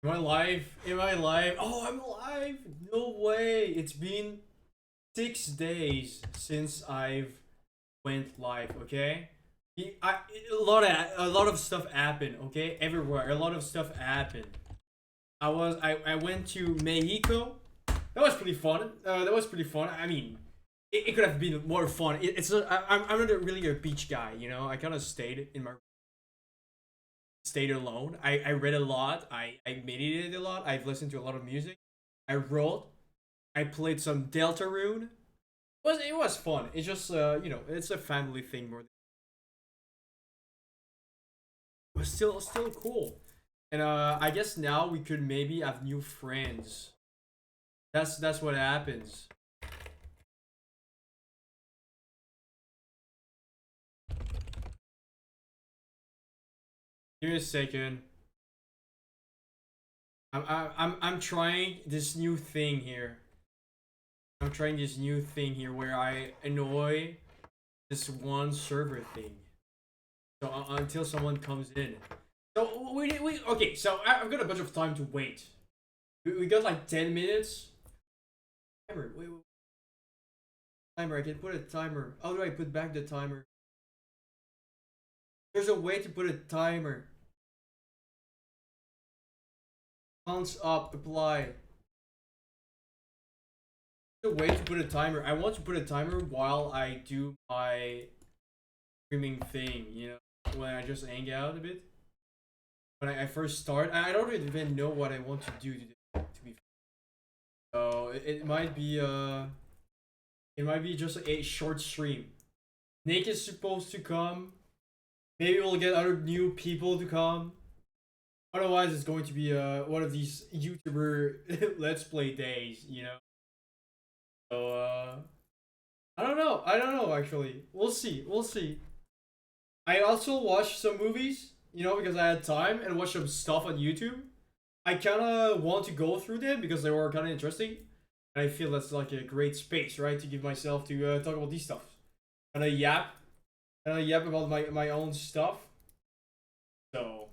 Am I live? Am I live? Oh, I'm alive! No way! It's been 6 days since I've went live. Okay, a lot of stuff happened. Okay, everywhere a lot of stuff happened. I went to Mexico. That was pretty fun. That was pretty fun. I mean, it could have been more fun. It's not, I'm not really a beach guy. You know, I kind of stayed alone. I read a lot. I meditated a lot. I've listened to a lot of music. I wrote. I played some Delta Rune. It was fun. It's just it's a family thing more. But still cool. And I guess now we could maybe have new friends. That's what happens. Give me a second. I'm trying this new thing here. I'm trying this new thing here where I annoy this one server thing. So until someone comes in. So we okay. So I've got a bunch of time to wait. We got like 10 minutes. Timer. Wait. Timer. I can put a timer. How do I put back the timer? There's a way to put a timer. Bounce up. Apply. There's a way to put a timer. I want to put a timer while I do my streaming thing. You know, when I just hang out a bit. When I first start, I don't even know what I want to do to be. So it might be just a short stream. Nick is supposed to come. Maybe we'll get other new people to come. Otherwise, it's going to be one of these YouTuber Let's Play days, you know. So I don't know. I don't know actually. We'll see. We'll see. I also watched some movies, you know, because I had time and watched some stuff on YouTube. I kind of want to go through them because they were kind of interesting. And I feel that's like a great space, right, to give myself to talk about these stuff. And I yap about my own stuff. So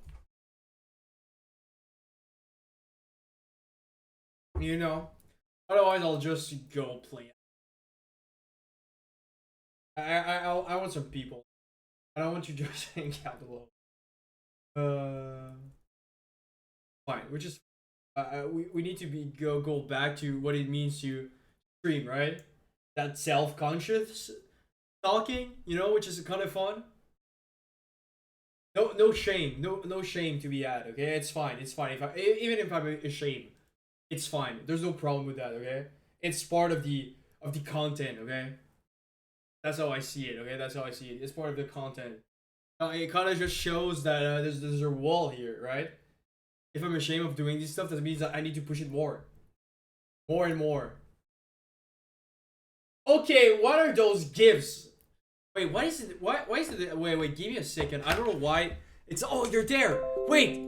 you know, otherwise I'll just go play. I want some people. I don't want to just hang out alone. Uh, fine. Which is we need to be go back to what it means to stream, right? That self conscious talking, you know, which is kind of fun. No shame, no shame to be had. Okay, it's fine. It's fine. Even if I'm ashamed, it's fine. There's no problem with that. Okay, it's part of the content. Okay, that's how I see it. Okay, that's how I see it. It's part of the content. It kind of just shows that there's a wall here, right? If I'm ashamed of doing this stuff, that means that I need to push it more and more. Okay, what are those gifts? Wait, why is it? Why is it? Wait. Give me a second. I don't know why. It's oh, you're there. Wait,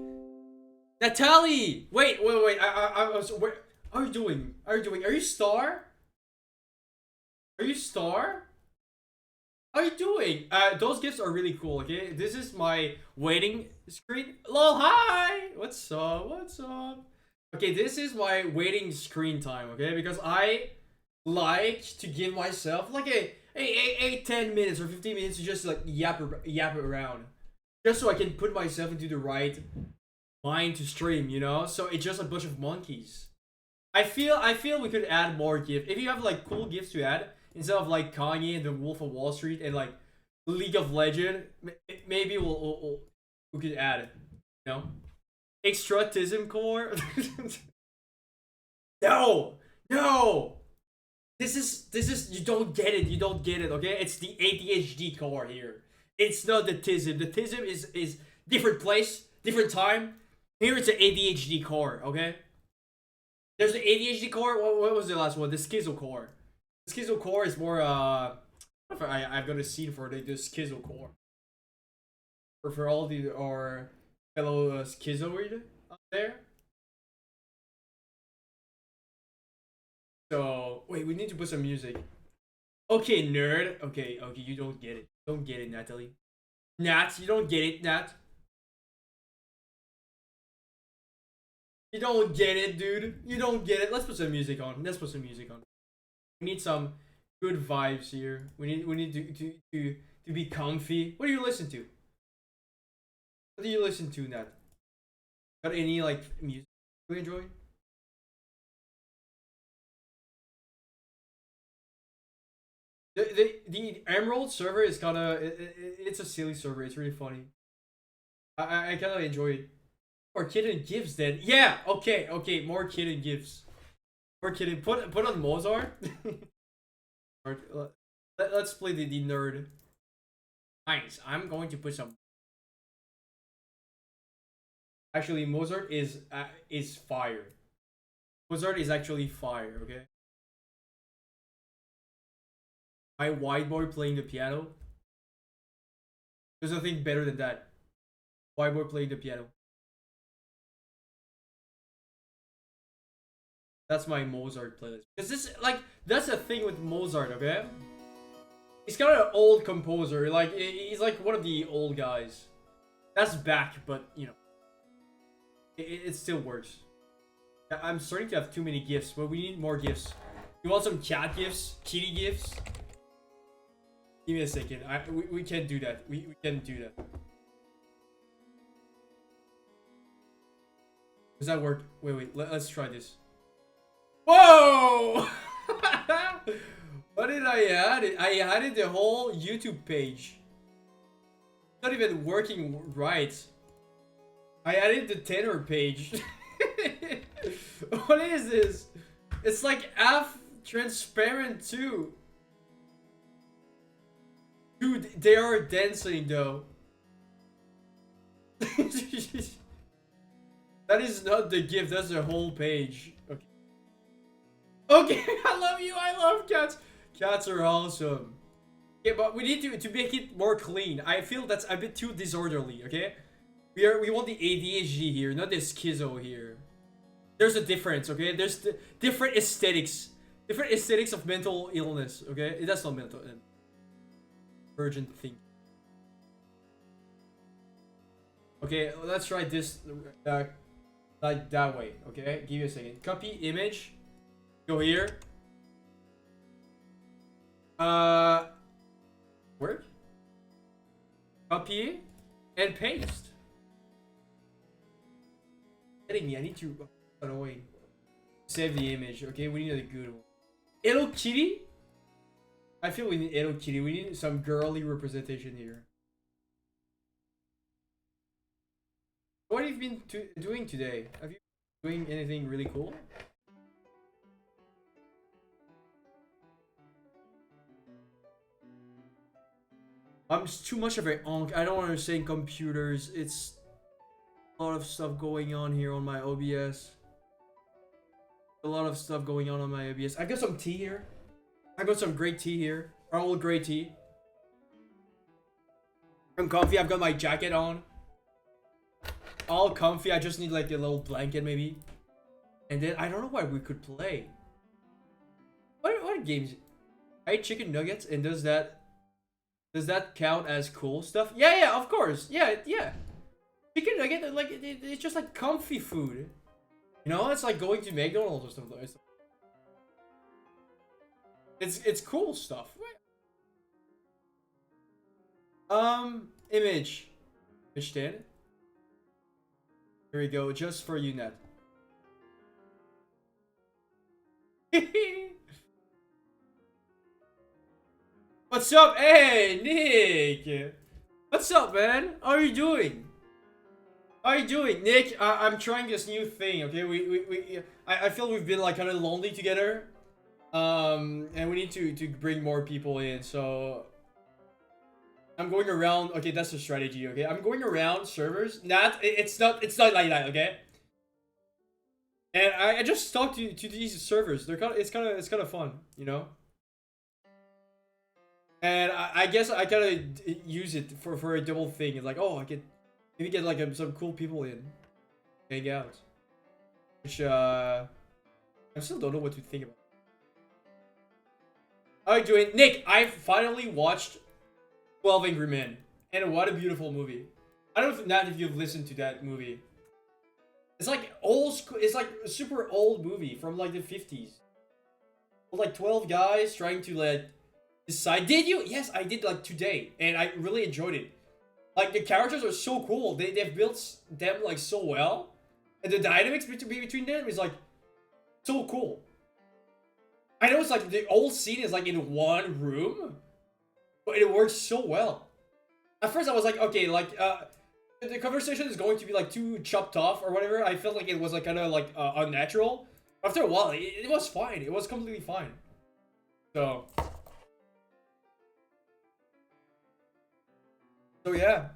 Natalie. Wait. I was. Where? How are you doing? How are you doing? Are you Star? Are you Star? How are you doing? Those gifts are really cool. Okay, this is my waiting screen. Lol, hi. What's up? What's up? Okay, this is my waiting screen time. Okay, because I like to give myself like a 10 minutes or 15 minutes to just like yap around, just so I can put myself into the right mind to stream. You know, so it's just a bunch of monkeys. I feel we could add more gifts. If you have like cool gifts to add instead of like Kanye and the Wolf of Wall Street and like League of Legend, maybe we could add it. You know, extratism core. No, no. This is you don't get it. You don't get it. Okay, it's the ADHD core here. It's not the tism. The tism is different place, different time. Here it's an ADHD core. Okay. There's the ADHD core. What was the last one? The schizo core. The schizo core is more. I've got a scene for the schizo core. For all the our fellow schizoid out there. So wait, we need to put some music. Okay, nerd. Okay, you don't get it. Don't get it, Natalie. Nat, you don't get it, Nat. You don't get it, dude. You don't get it. Let's put some music on. Let's put some music on. We need some good vibes here. We need to be comfy. What do you listen to? What do you listen to, Nat? Got any like music you enjoy? The Emerald server is kind of it's a silly server. It's really funny. I kind of enjoy it. Or Kitten Gives then. Yeah. Okay. Okay. More Kitten Gives. More Kitten. Put on Mozart. Let's play the nerd. Nice. I'm going to put some. Actually, Mozart is fire. Mozart is actually fire. Okay. My white boy playing the piano. There's nothing better than that. White boy playing the piano. That's my Mozart playlist. Because this, like, that's the thing with Mozart, okay? He's kind of an old composer. Like, he's like one of the old guys. That's back, but, you know. It still works. I'm starting to have too many gifts, but we need more gifts. You want some cat gifts? Kitty gifts? Give me a second. We can't do that. We can't do that. Does that work? Wait. Let's try this. Whoa! What did I add? I added the whole YouTube page. It's not even working right. I added the tenor page. What is this? It's like half transparent too. Dude, they are dancing though. That is not the gift, that's the whole page. Okay. Okay, I love you, I love cats. Cats are awesome. Yeah, but we need to make it more clean. I feel that's a bit too disorderly, okay? We want the ADHD here, not the schizo here. There's a difference, okay? There's different aesthetics. Different aesthetics of mental illness, okay? That's not mental illness. Urgent thing. Okay, let's try this like that way, okay? Give me a second. Copy image. Go here. Where? Copy and paste. Kidding me, I need to run away. Save the image, okay? We need a good one. Hello Kitty? I feel we need Hello Kitty. We need some girly representation here. What have you been doing today? Have you been doing anything really cool? I'm just too much of a onk. I don't understand computers. It's a lot of stuff going on here on my OBS. A lot of stuff going on my OBS. I got some tea here. I got some great tea here. All great tea. I'm comfy. I've got my jacket on. All comfy. I just need like a little blanket maybe. And then I don't know what we could play. What games? I eat chicken nuggets, and does that count as cool stuff? Yeah, of course. Yeah. Chicken nugget, like it's just like comfy food. You know, it's like going to McDonald's or something. It's cool stuff. Image 10. Here we go, just for you, Ned. What's up? Hey, Nick! What's up, man? How are you doing? How are you doing? Nick, I'm trying this new thing, okay? I feel we've been like kind of lonely together. And we need to bring more people in, so I'm going around. Okay, that's the strategy, okay? I'm going around servers. It's not like that, okay? And I just talked to these servers. They're it's kind of fun, you know? And I guess I kind of use it for a double thing. It's like, oh, I could maybe get like some cool people in, hang out. Which I still don't know what to think about. How are you doing, Nick? I finally watched 12 Angry Men, and what a beautiful movie. I don't know if you've listened to that movie. It's like old school. It's like a super old movie from like the 50s. Like 12 guys trying to like decide. Did you? Yes, I did like today, and I really enjoyed it. Like the characters are so cool. They've built them like so well, and the dynamics between them is like so cool. I know it's like the whole scene is like in one room, but it works so well. At first, I was like, okay, like the conversation is going to be like too chopped off or whatever. I felt like it was like kind of like unnatural. After a while, it was fine. It was completely fine. So yeah,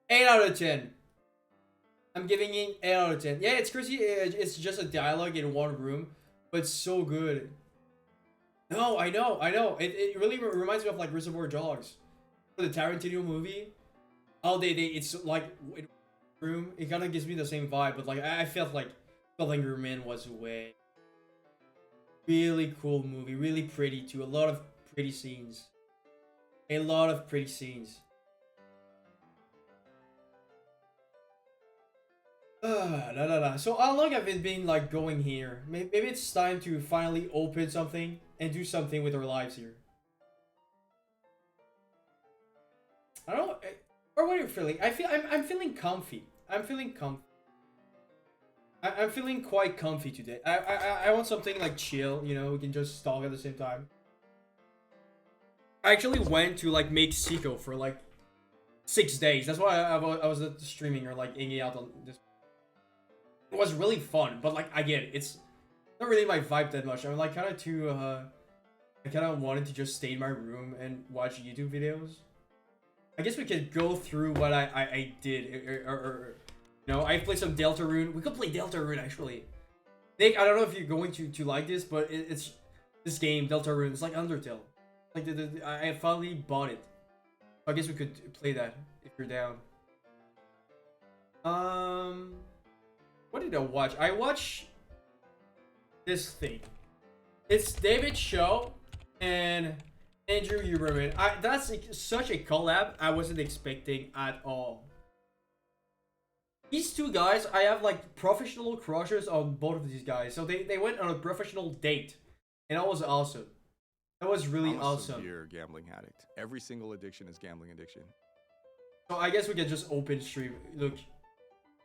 8 out of 10. I'm giving it 8 out of 10. Yeah, it's crazy. It's just a dialogue in one room, but so good. No, I know, I know. It really reminds me of like Reservoir Dogs, the Tarantino movie. Oh, it's like in room. It kind of gives me the same vibe, but like I felt like The Linger Man was way really cool movie, really pretty too. A lot of pretty scenes, a lot of pretty scenes. La la la. So how long have it been like going here? Maybe it's time to finally open something and do something with our lives here. I don't know. Or what are you feeling? I'm feeling comfy. I'm feeling comfy. I'm feeling quite comfy today. I want something like chill. You know, we can just talk at the same time. I actually went to like Mexico for like 6 days. That's why I was streaming or like hanging out on this. It was really fun, but like I get it. It's not really my vibe that much. I'm like kind of too. I kind of wanted to just stay in my room and watch YouTube videos. I guess we could go through what I did, or you know, I played some Deltarune. We could play Deltarune actually. Nick, I don't know if you're going to like this, but it's this game Deltarune. It's like Undertale. Like I finally bought it. I guess we could play that if you're down. What did I watch? I watched this thing. It's David Choe and Andrew Huberman. That's like such a collab I wasn't expecting at all. These two guys, I have like professional crushes on both of these guys. So they went on a professional date, and that was awesome. That was really I'm a awesome. severe gambling addict. Every single addiction is gambling addiction. So I guess we can just open stream. Look.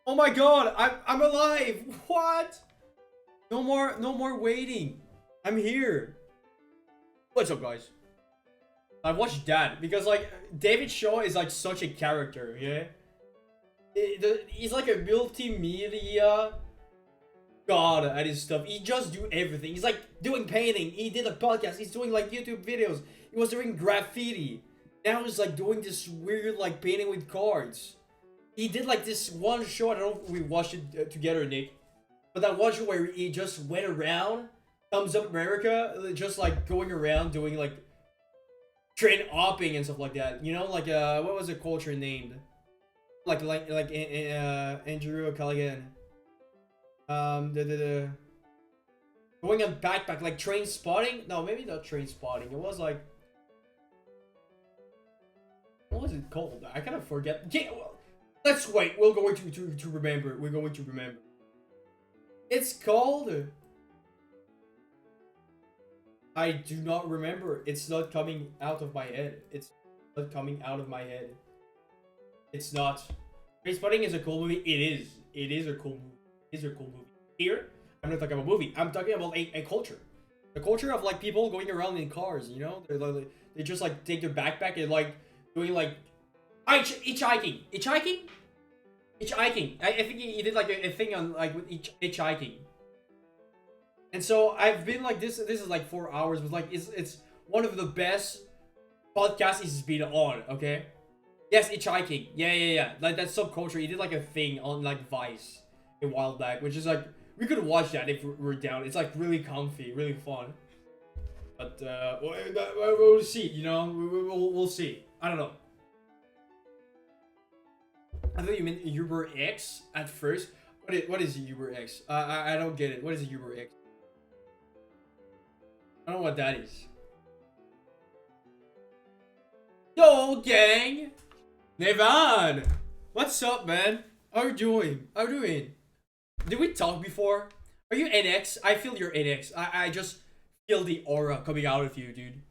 Oh my god, I'm alive! What? No more waiting. I'm here. What's up, guys? I watched that because like David Shaw is like such a character, yeah. He's like a multimedia god at his stuff. He just do everything. He's like doing painting. He did a podcast. He's doing like YouTube videos. He was doing graffiti. Now he's like doing this weird like painting with cards. He did like this one show. I don't know if we watched it together, Nick. But that one show where he just went around, thumbs up America, just like going around doing like train hopping and stuff like that. You know, like what was the culture named? Like Andrew Callaghan. The going on backpack like train spotting. No, maybe not train spotting. It was like what was it called? I kind of forget. Yeah, well, let's wait. We're going to remember. We're going to remember. It's called. I do not remember. It's not coming out of my head. It's not coming out of my head. It's not. Trainspotting is a cool movie. It is. It is a cool movie. It is a cool movie. Here, I'm not talking about a movie. I'm talking about a culture. The culture of like people going around in cars. You know, they just like take their backpack and like doing like hitchhiking. I think he did like a thing on like with hitchhiking. And so I've been like this is like 4 hours, but like it's one of the best podcasts he's been on, okay? Yes, hitchhiking. Yeah. Like that subculture. He did like a thing on like Vice a while back, which is like we could watch that if we're down. It's like really comfy, really fun. But we'll see, you know? We'll see. I don't know. I thought you meant Uber X at first. What is Uber X? I don't get it. What is Uber X? I don't know what that is. Yo, gang! Nevan! What's up, man? How you doing? How you doing? Did we talk before? Are you NX? I feel you're NX. I just feel the aura coming out of you, dude.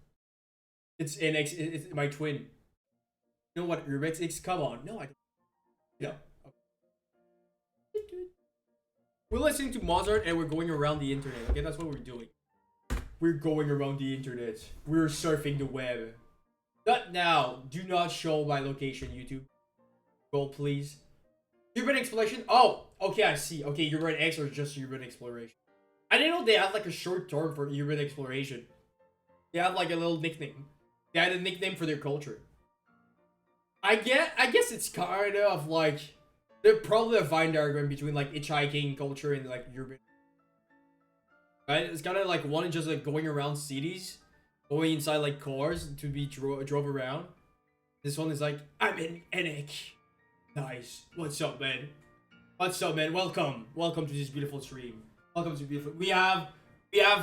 It's NX. It's my twin. You know what? Urbex X? Come on. No, I don't. Yeah. We're listening to Mozart and we're going around the internet. Okay, that's what we're doing. We're going around the internet. We're surfing the web. Not now. Do not show my location, YouTube. Roll, please. Urban exploration? Oh, okay, I see. Okay, urban X or just urban exploration. I didn't know they had like a short term for urban exploration. They had like a little nickname. They had a nickname for their culture. I guess it's kind of like they're probably a Venn diagram between like hitchhiking culture and like urban. Right? It's kind of like one is just like going around cities, going inside like cars to be drove around. This one is like, I'm in Enik. Nice. What's up, man? What's up, man? Welcome to this beautiful stream. Welcome to beautiful. We have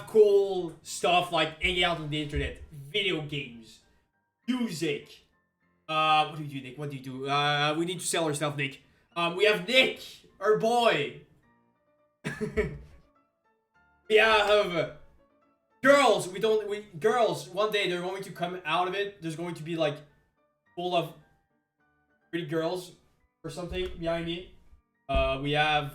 cool stuff like hanging out on the internet, video games, music. What do you do, Nick? What do you do? We need to sell our stuff, Nick. We have Nick, our boy. We have girls. Girls. One day they're going to come out of it. There's going to be like full of pretty girls or something behind me. We have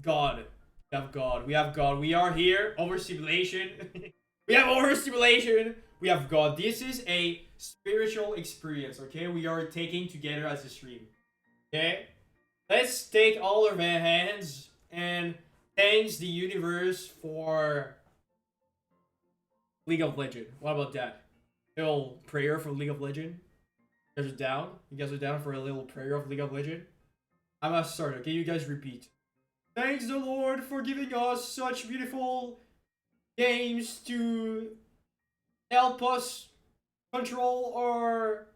God. We have God. We have God. We are here. Overstimulation. We have overstimulation. We have God. This is a spiritual experience, okay? We are taking together as a stream. Okay? Let's take all of our hands and thanks the universe for League of Legends. What about that? A little prayer for League of Legends? You guys are down? You guys are down for a little prayer of League of Legends? I'm gonna start, okay? You guys repeat. Thanks the Lord for giving us such beautiful games to help us control our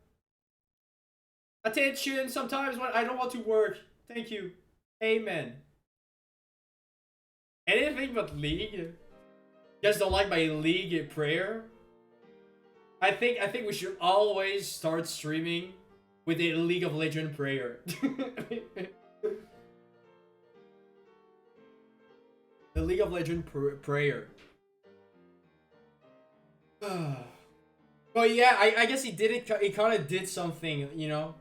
attention sometimes when I don't want to work. Thank you. Amen. Anything but League? You guys don't like my League prayer? I think we should always start streaming with a League of Legends prayer. The League of Legends prayer. Well, yeah, I guess he did it. He kind of did something, you know.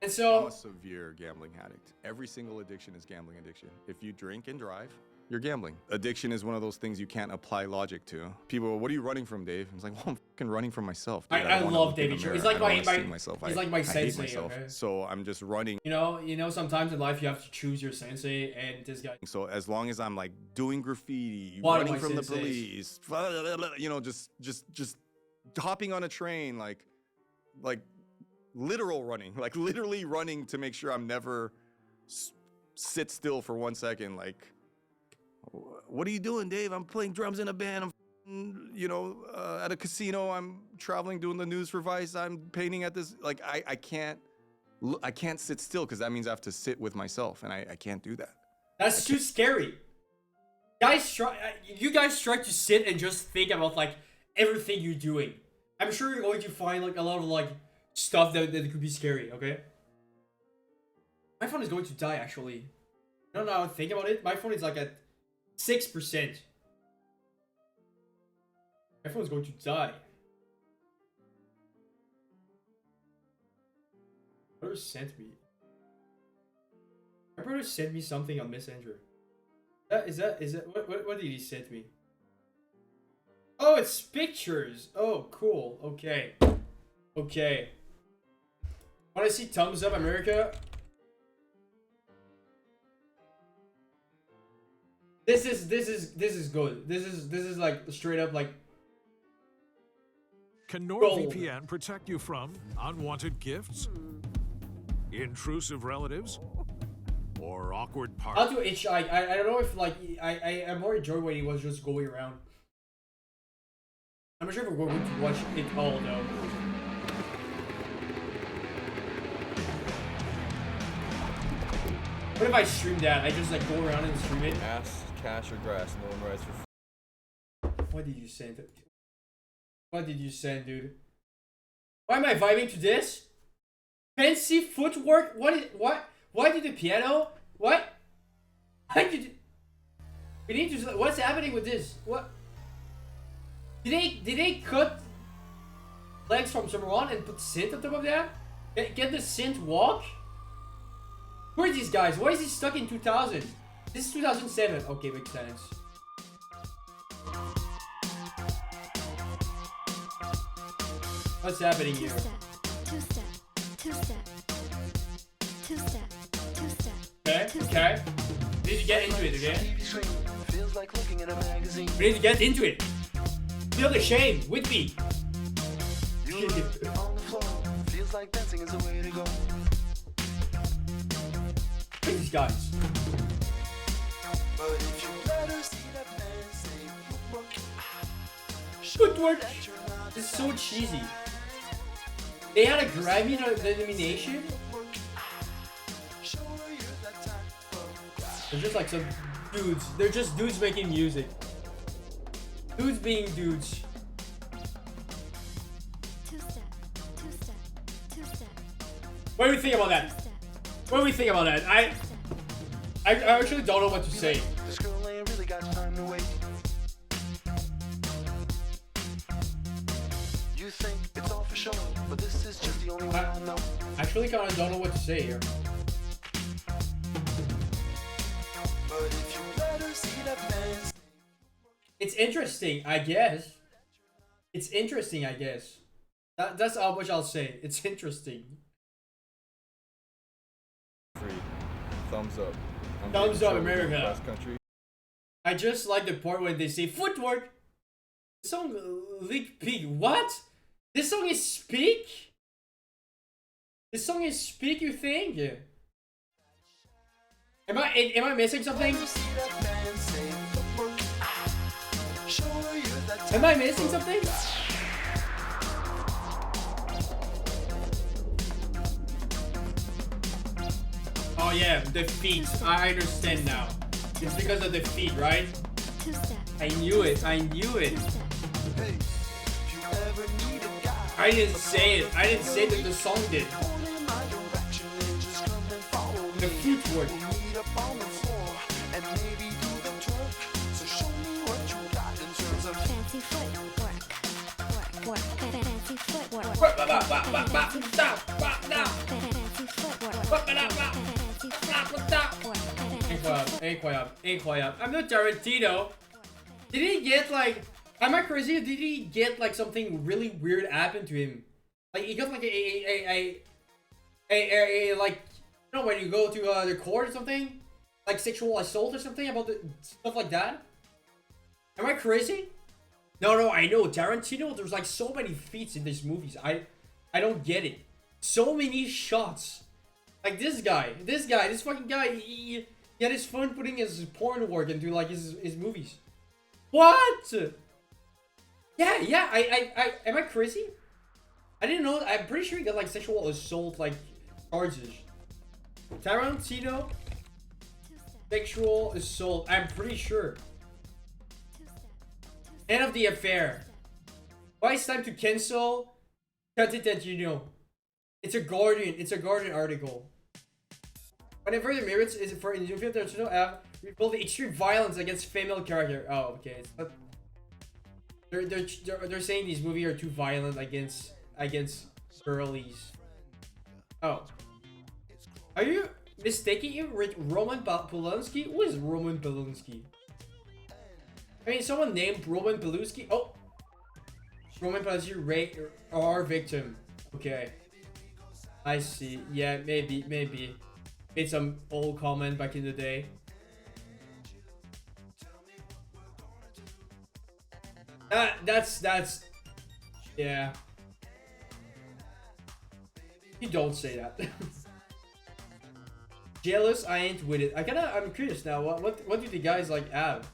And so I'm a severe gambling addict. Every single addiction is gambling addiction. If you drink and drive, you're gambling. Addiction is one of those things you can't apply logic to. People go, what are you running from, Dave? It's like, well, I'm fucking running from myself. Dude. I love David. He's like my he's like my I hate sensei. myself. Okay? So I'm just running. You know, sometimes in life you have to choose your sensei, and this guy. So as long as I'm like doing graffiti, One running from the police, you know, just hopping on a train, like literal running, like literally running to make sure I'm never sit still for 1 second, like. What are you doing, Dave? I'm playing drums in a band. I'm, you know, at a casino. I'm traveling, doing the news for Vice. I'm painting at this. Like, I can't sit still because that means I have to sit with myself, and I can't do that. That's too scary. You guys try to sit and just think about like everything you're doing. I'm sure you're going to find like a lot of like stuff that could be scary. Okay. My phone is going to die actually. I don't know how to think about it. My phone is like at 6%. My phone is going to die. My brother sent me. My brother sent me something on Messenger. Is that what did he send me? Oh, it's pictures. Oh, cool. Okay. Okay. Want to see thumbs up, America? This is good. This is like straight up like. Can NordVPN protect you from unwanted gifts, intrusive relatives, or awkward How parties? to hitchhike? I don't know if like I more enjoy when he was just going around. I'm not sure if we're going to watch it all though. What if I stream that? I just like go around and stream it. Ass, cash, or grass. No one rides for What did you send? What did you send, dude? Why am I vibing to this? Fancy footwork? Why did the piano? What? Why did we need to, what's happening with this? What? Did they cut legs from someone and put synth on top of that? Get the synth walk? Who are these guys? Why is he stuck in 2000? This is 2007. Okay, makes sense. What's happening here? Okay. We need to get into it, okay? We need to get into it. Feel the shame with me. These guys. Footwork. This is so cheesy. They had a Grammy nomination. They're just like some dudes. They're just dudes making music. Dudes being dudes. What do we think about that? What do we think about that? I actually don't know what to say. You think it's all for show, but this is just the only way I know. I actually kind of don't know what to say here. But if you let her see that man, It's interesting, I guess. It's interesting, I guess. That's how much I'll say. It's interesting. Free. Thumbs up. I'm Thumbs getting up, Choe America. cross country. I just like the part when they say footwork. This song leak pig. What? This song is speak? This song is speak, you think? Am I missing something? see that man say footwork. Show her you that Am I missing something? Oh yeah, the feet. I understand now. It's because of the feet, right? I knew it. I knew it. Hey, if you ever need a guy, I didn't say it. I didn't say that the song did. only my direction and just come and follow The me. footwork. Meet up on the floor and maybe do the twerk. So show me what you got in terms of Fancy footwork. Work. Fancy footwork. Fancy footwork. Incroyable. I'm not Tarantino. Did he get like? Am I crazy? Did he get like something really weird happen to him? Like he got like a like, you know, when you go to the court or something, like sexual assault or something about the stuff like that. Am I crazy? No, I know Tarantino. There's like so many feats in these movies. I don't get it. So many shots. Like this fucking guy. He had his fun putting his porn work into like his movies. What? Yeah. I am I crazy? I didn't know. I'm pretty sure he got like sexual assault like charges. Tarantino, sexual assault. I'm pretty sure. End of the affair. Why it's time to cancel? Cut it that you know. It's a Guardian. It's a Guardian article. Whenever the merits is for individual Tarantino have revealed the extreme violence against female character. Oh, okay. It's not. They're saying these movies are too violent against girlies. Oh. Are you mistaking him with Roman Polanski? Who is Roman Polanski? I mean, someone named Roman Polanski. Oh, Roman Polanski raped our victim. Okay, I see. Yeah, maybe made some old comment back in the day. That's yeah. You don't say that. Jealous? I ain't with it. I'm curious now. What do the guys like have?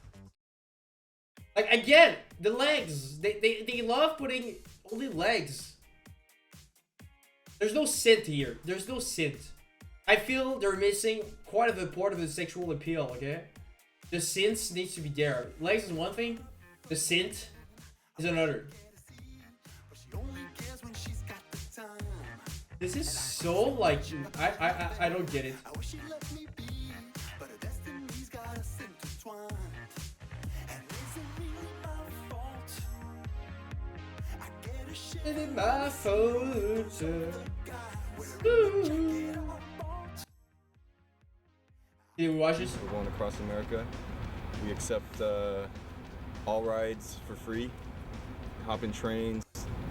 Like again, the legs. They love putting only legs. There's no synth here. There's no synth. I feel they're missing quite a part of the sexual appeal. Okay, the synth needs to be there. Legs is one thing. The synth is another. This is so like I don't get it. I wish she let me be, but her destiny's got us intertwined. And is it really my fault? I get a shit In my photo. Did you watch this? We're going across America. We accept all rides for free. Hopping trains,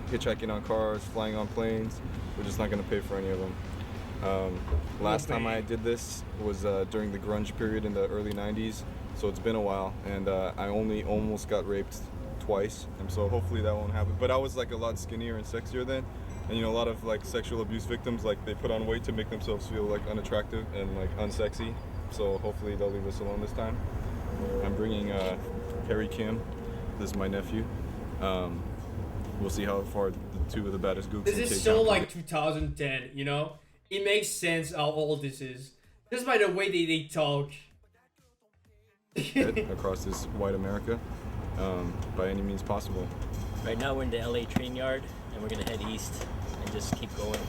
hitchhiking on cars, flying on planes. We're just not going to pay for any of them. Last time I did this was during the grunge period in the early 90s, so it's been a while, and I only almost got raped twice, and so hopefully that won't happen. But I was like a lot skinnier and sexier then, and you know, a lot of like sexual abuse victims, like they put on weight to make themselves feel like unattractive and like unsexy, so hopefully they'll leave us alone this time. I'm bringing Harry Kim. This is my nephew. We'll see how far the two of the baddest gooks This can is take so down. like 2010, you know? It makes sense how old this is. Just by the way they talk. across this white America by any means possible. Right now we're in the LA train yard and we're gonna head east and just keep going.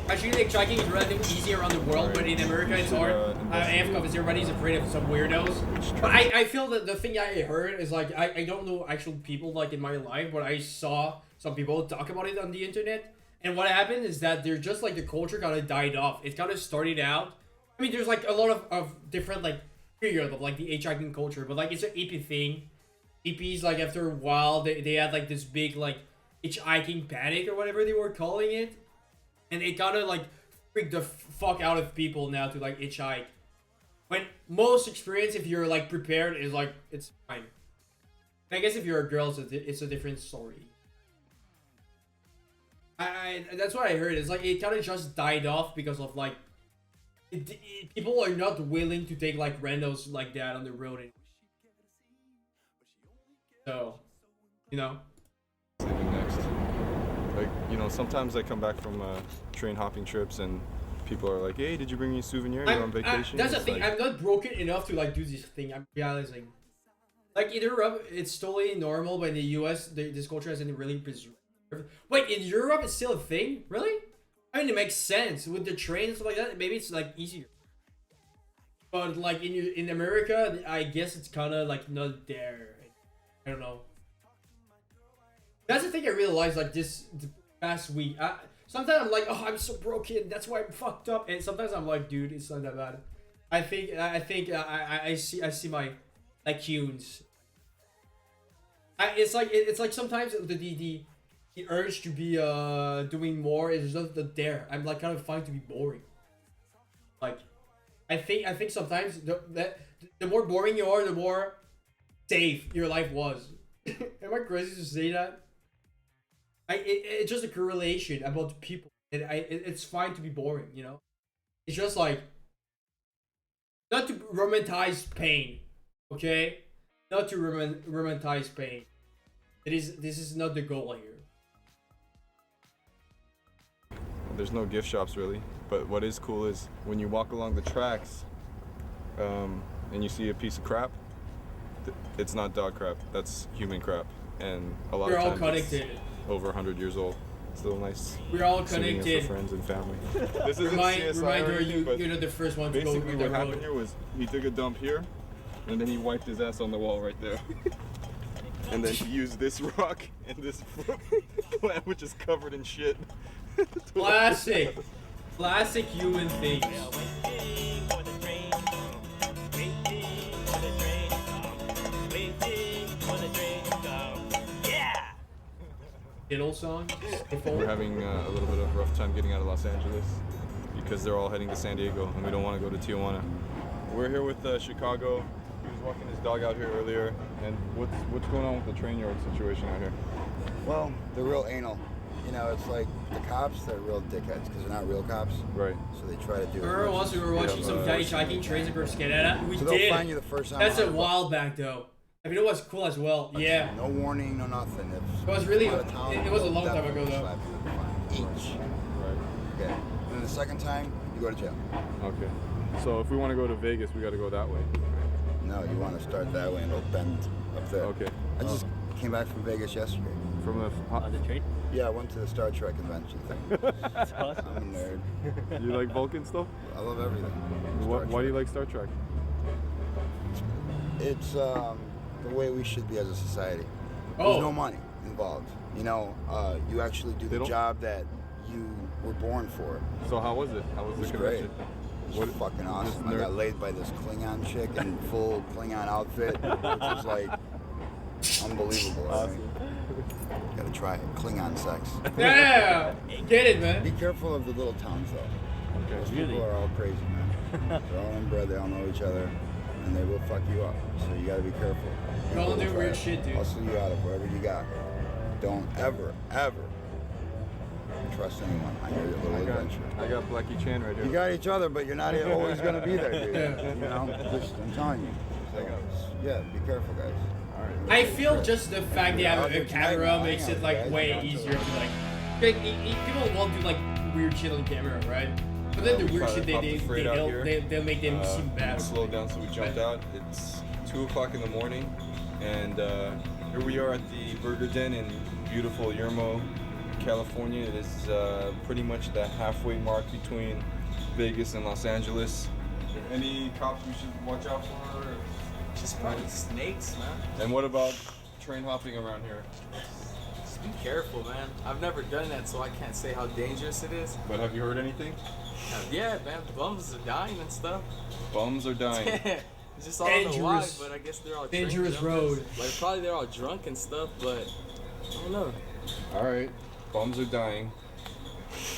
Actually, like hitchhiking is relatively easy around the world, but in America it's hard. Africa, because everybody's afraid of some weirdos. But I feel that the thing I heard is like I don't know actual people like in my life, but I saw some people talk about it on the internet. And what happened is that they're just like the culture kind of died off. It kind of started out. I mean, there's like a lot of different like period of like the hitchhiking culture, but like it's an hippie thing. Hippies like after a while they had like this big like hitchhiking panic or whatever they were calling it. And it kind of like freaked the fuck out of people now to like hitchhike. When most experience, if you're like prepared, is like it's fine. And I guess if you're a girl, it's a different story. I that's what I heard. It's like it kind of just died off because of like people are not willing to take like randos like that on the road anymore. So, you know. Leaving next. Like, you know, sometimes I come back from train hopping trips and people are like, hey, did you bring me a souvenir? You're on vacation? That's the It's thing. like- I'm not broken enough to like do this thing. I'm realizing. Like in Europe, it's totally normal, but in the US, this culture hasn't really preserved. Wait, in Europe, it's still a thing? Really? I mean, it makes sense with the trains and stuff like that. Maybe it's like easier. But like in America, I guess it's kind of like not there. I don't know. That's the thing I realized like the past week. Sometimes I'm like, oh, I'm so broken. That's why I'm fucked up. And sometimes I'm like, dude, it's not that bad. I think I see my like cues. It's like sometimes the urge to be doing more is just not there. I'm like kind of fine to be boring. Like, I think sometimes the more boring you are, the more safe your life was. Am I crazy to say that? It's just a correlation about the people, and it's fine to be boring, you know. It's just like not to romanticize pain, okay? Not to romanticize pain. This is not the goal here. There's no gift shops really, but what is cool is when you walk along the tracks and you see a piece of crap, it's not dog crap, that's human crap. And a lot We're of all times connected. it's over 100 years old. Still nice. We're all souvenir connected. for friends and family. This isn't Reminder, CSI or anything, but you're not the first one to go basically on what the happened road. here was he took a dump here, and then he wiped his ass on the wall right there. And then he used this rock and this plant, which is covered in shit. Classic human things. Waiting for the train to come. Waiting for the train to come. Waiting for the train to come. Yeah! Diddle song. We're having a little bit of a rough time getting out of Los Angeles because they're all heading to San Diego and we don't want to go to Tijuana. We're here with Chicago. He was walking his dog out here earlier. And what's going on with the train yard situation out here? Well, they're real anal. You know, it's like the cops, they're real dickheads because they're not real cops. Right. So they try to do Remember once we were watching some hitchhiking trains and scared at it? We So they'll did. find you the first time. That's a on while back though. I mean, it was cool as well. Yeah. No warning, no nothing. It was really- out of town, it was a long they'll time ago, definitely though. slap you with a fine. Each. Right. Okay. And then the second time, you go to jail. Okay. So if we want to go to Vegas, we got to go that way. No, you want to start that way and it'll bend up there. Okay. I just came back from Vegas yesterday. From the On the train? Yeah, I went to the Star Trek convention thing. That's awesome. I'm a nerd. You like Vulcan stuff? I love everything. Why do you like Star Trek? It's the way we should be as a society. Oh. There's no money involved. You know, you actually do They the don't- job that you were born for. So how was it? How was It the was great. convention? It was fucking awesome. I got laid by this Klingon chick in full Klingon outfit, which was like unbelievable. Awesome. Gotta try it. Klingon sex. Yeah, get it, man. Be careful of the little towns, though. Okay. Those Really? people are all crazy, man. They're all inbred, they all know each other, and they will fuck you up. So you gotta be careful. Don't do Try weird to shit, dude. Hustle you out of whatever you got. Don't ever trust anyone on your little adventure. I got Blackie Chan right here. You got each other, but you're not always gonna be there, dude. You know, just I'm telling you. So, yeah, be careful, guys. All right. I feel just the fact they have a Out camera there makes tonight, it like guys. way easier to like people won't do like weird shit on camera, right? But then the weird shit they'll make them seem bad. Slow down, so we jumped out. It's 2 o'clock in the morning, and here we are at the Burger Den in beautiful Yermo, California. It is pretty much the halfway mark between Vegas and Los Angeles. Any cops we should watch out for? Just probably snakes, man. And what about train hopping around here? Just be careful, man. I've never done that, so I can't say how dangerous it is. But have you heard anything? Yeah, man, bums are dying and stuff. Bums are dying. It's just I don't know why, Dangerous. but I guess they're all train Dangerous jumpers. road. Like probably they're all drunk and stuff, but I don't know. All right, bums are dying.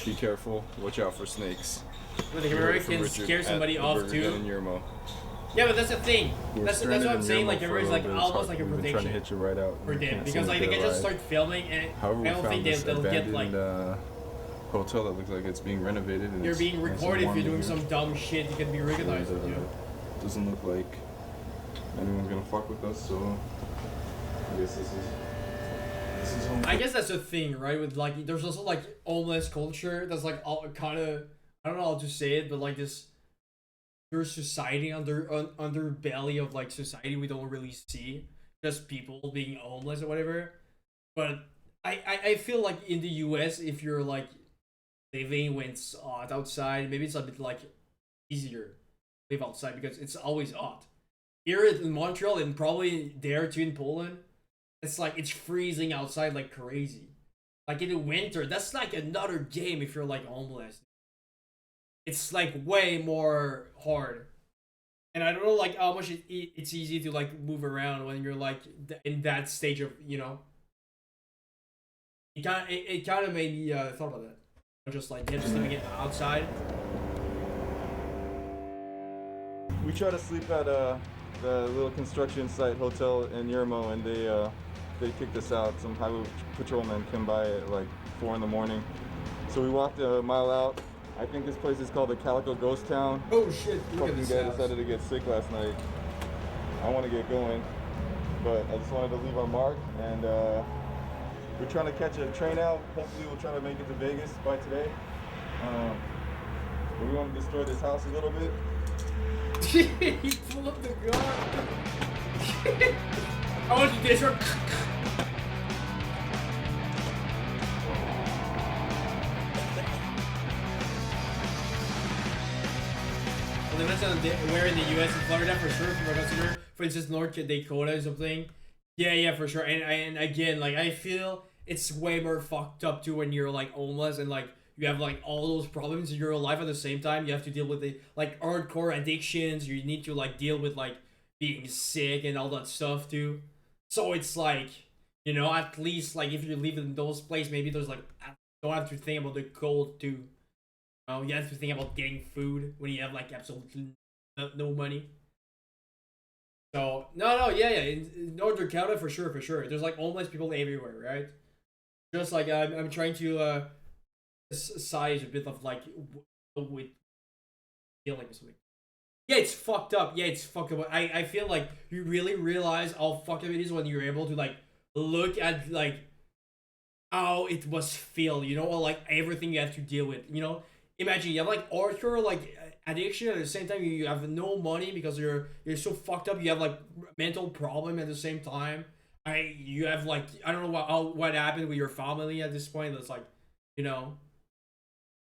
Be careful. Watch out for snakes. When the We camera heard it from can Richard scare at somebody the off Burger Den in too. Yermo. Yeah, but that's the thing. We're That's what stranded I'm in saying. Yermo Like for a camera is little like bit. It's almost hard. like a We've been trying to protection hitch a ride out. for We them can't because seem like to they get can a just ride. start filming and However, we I don't found think this they'll get like abandoned hotel that looks like it's being renovated. And you're it's being nice and recorded if warm you're doing in here. some dumb shit. You can be recognized. And, You know? doesn't look like anyone's gonna fuck with us, so I guess this is home. I guess that's the thing, right? With like, there's also like homeless culture. That's like all kind of I don't know how to say it, but like this, there's society underbelly of like society we don't really see, just people being homeless or whatever. But I feel like in the U.S. if you're like living when it's hot outside, maybe it's a bit like easier to live outside because it's always hot. Here in Montreal and probably there too in Poland, it's like it's freezing outside like crazy. Like in the winter, that's like another game if you're like homeless. It's like way more hard. And I don't know like how much it's easy to like move around when you're like in that stage of, you know. It kind of made me thought about that. Just like just living it outside. We try to sleep at the little construction site hotel in Yermo, and they kicked us out. Some highway patrolmen came by at like 4 in the morning. So we walked a mile out. I think this place is called the Calico Ghost Town. Oh shit! Look at Fucking this guy house. decided to get sick last night. I want to get going, but I just wanted to leave our mark, and we're trying to catch a train out. Hopefully we'll try to make it to Vegas by today. But we want to destroy this house a little bit. He pulled up the gun. I want to destroy. Well, depends on where in the U.S. in Florida for sure. If you consider, for instance, North Dakota or something. Yeah, for sure. And again, like I feel it's way more fucked up too when you're like homeless and like you have like all those problems in your life at the same time. You have to deal with the like hardcore addictions. You need to like deal with like being sick and all that stuff too. So it's like, you know, at least like if you live in those places, maybe there's like don't have to think about the cold too. You have to think about getting food when you have like absolutely no money. So yeah. In North Dakota for sure. There's like homeless people everywhere, right? Just like I'm trying to size a bit of like with feeling or something. Yeah, it's fucked up. I feel like you really realize how fucked up it is when you're able to like look at like how it was feel, you know, or like everything you have to deal with, you know. Imagine you have like hardcore like addiction at the same time you have no money because you're so fucked up. You have like mental problem at the same time. you have like I don't know what happened with your family at this point. That's like, you know,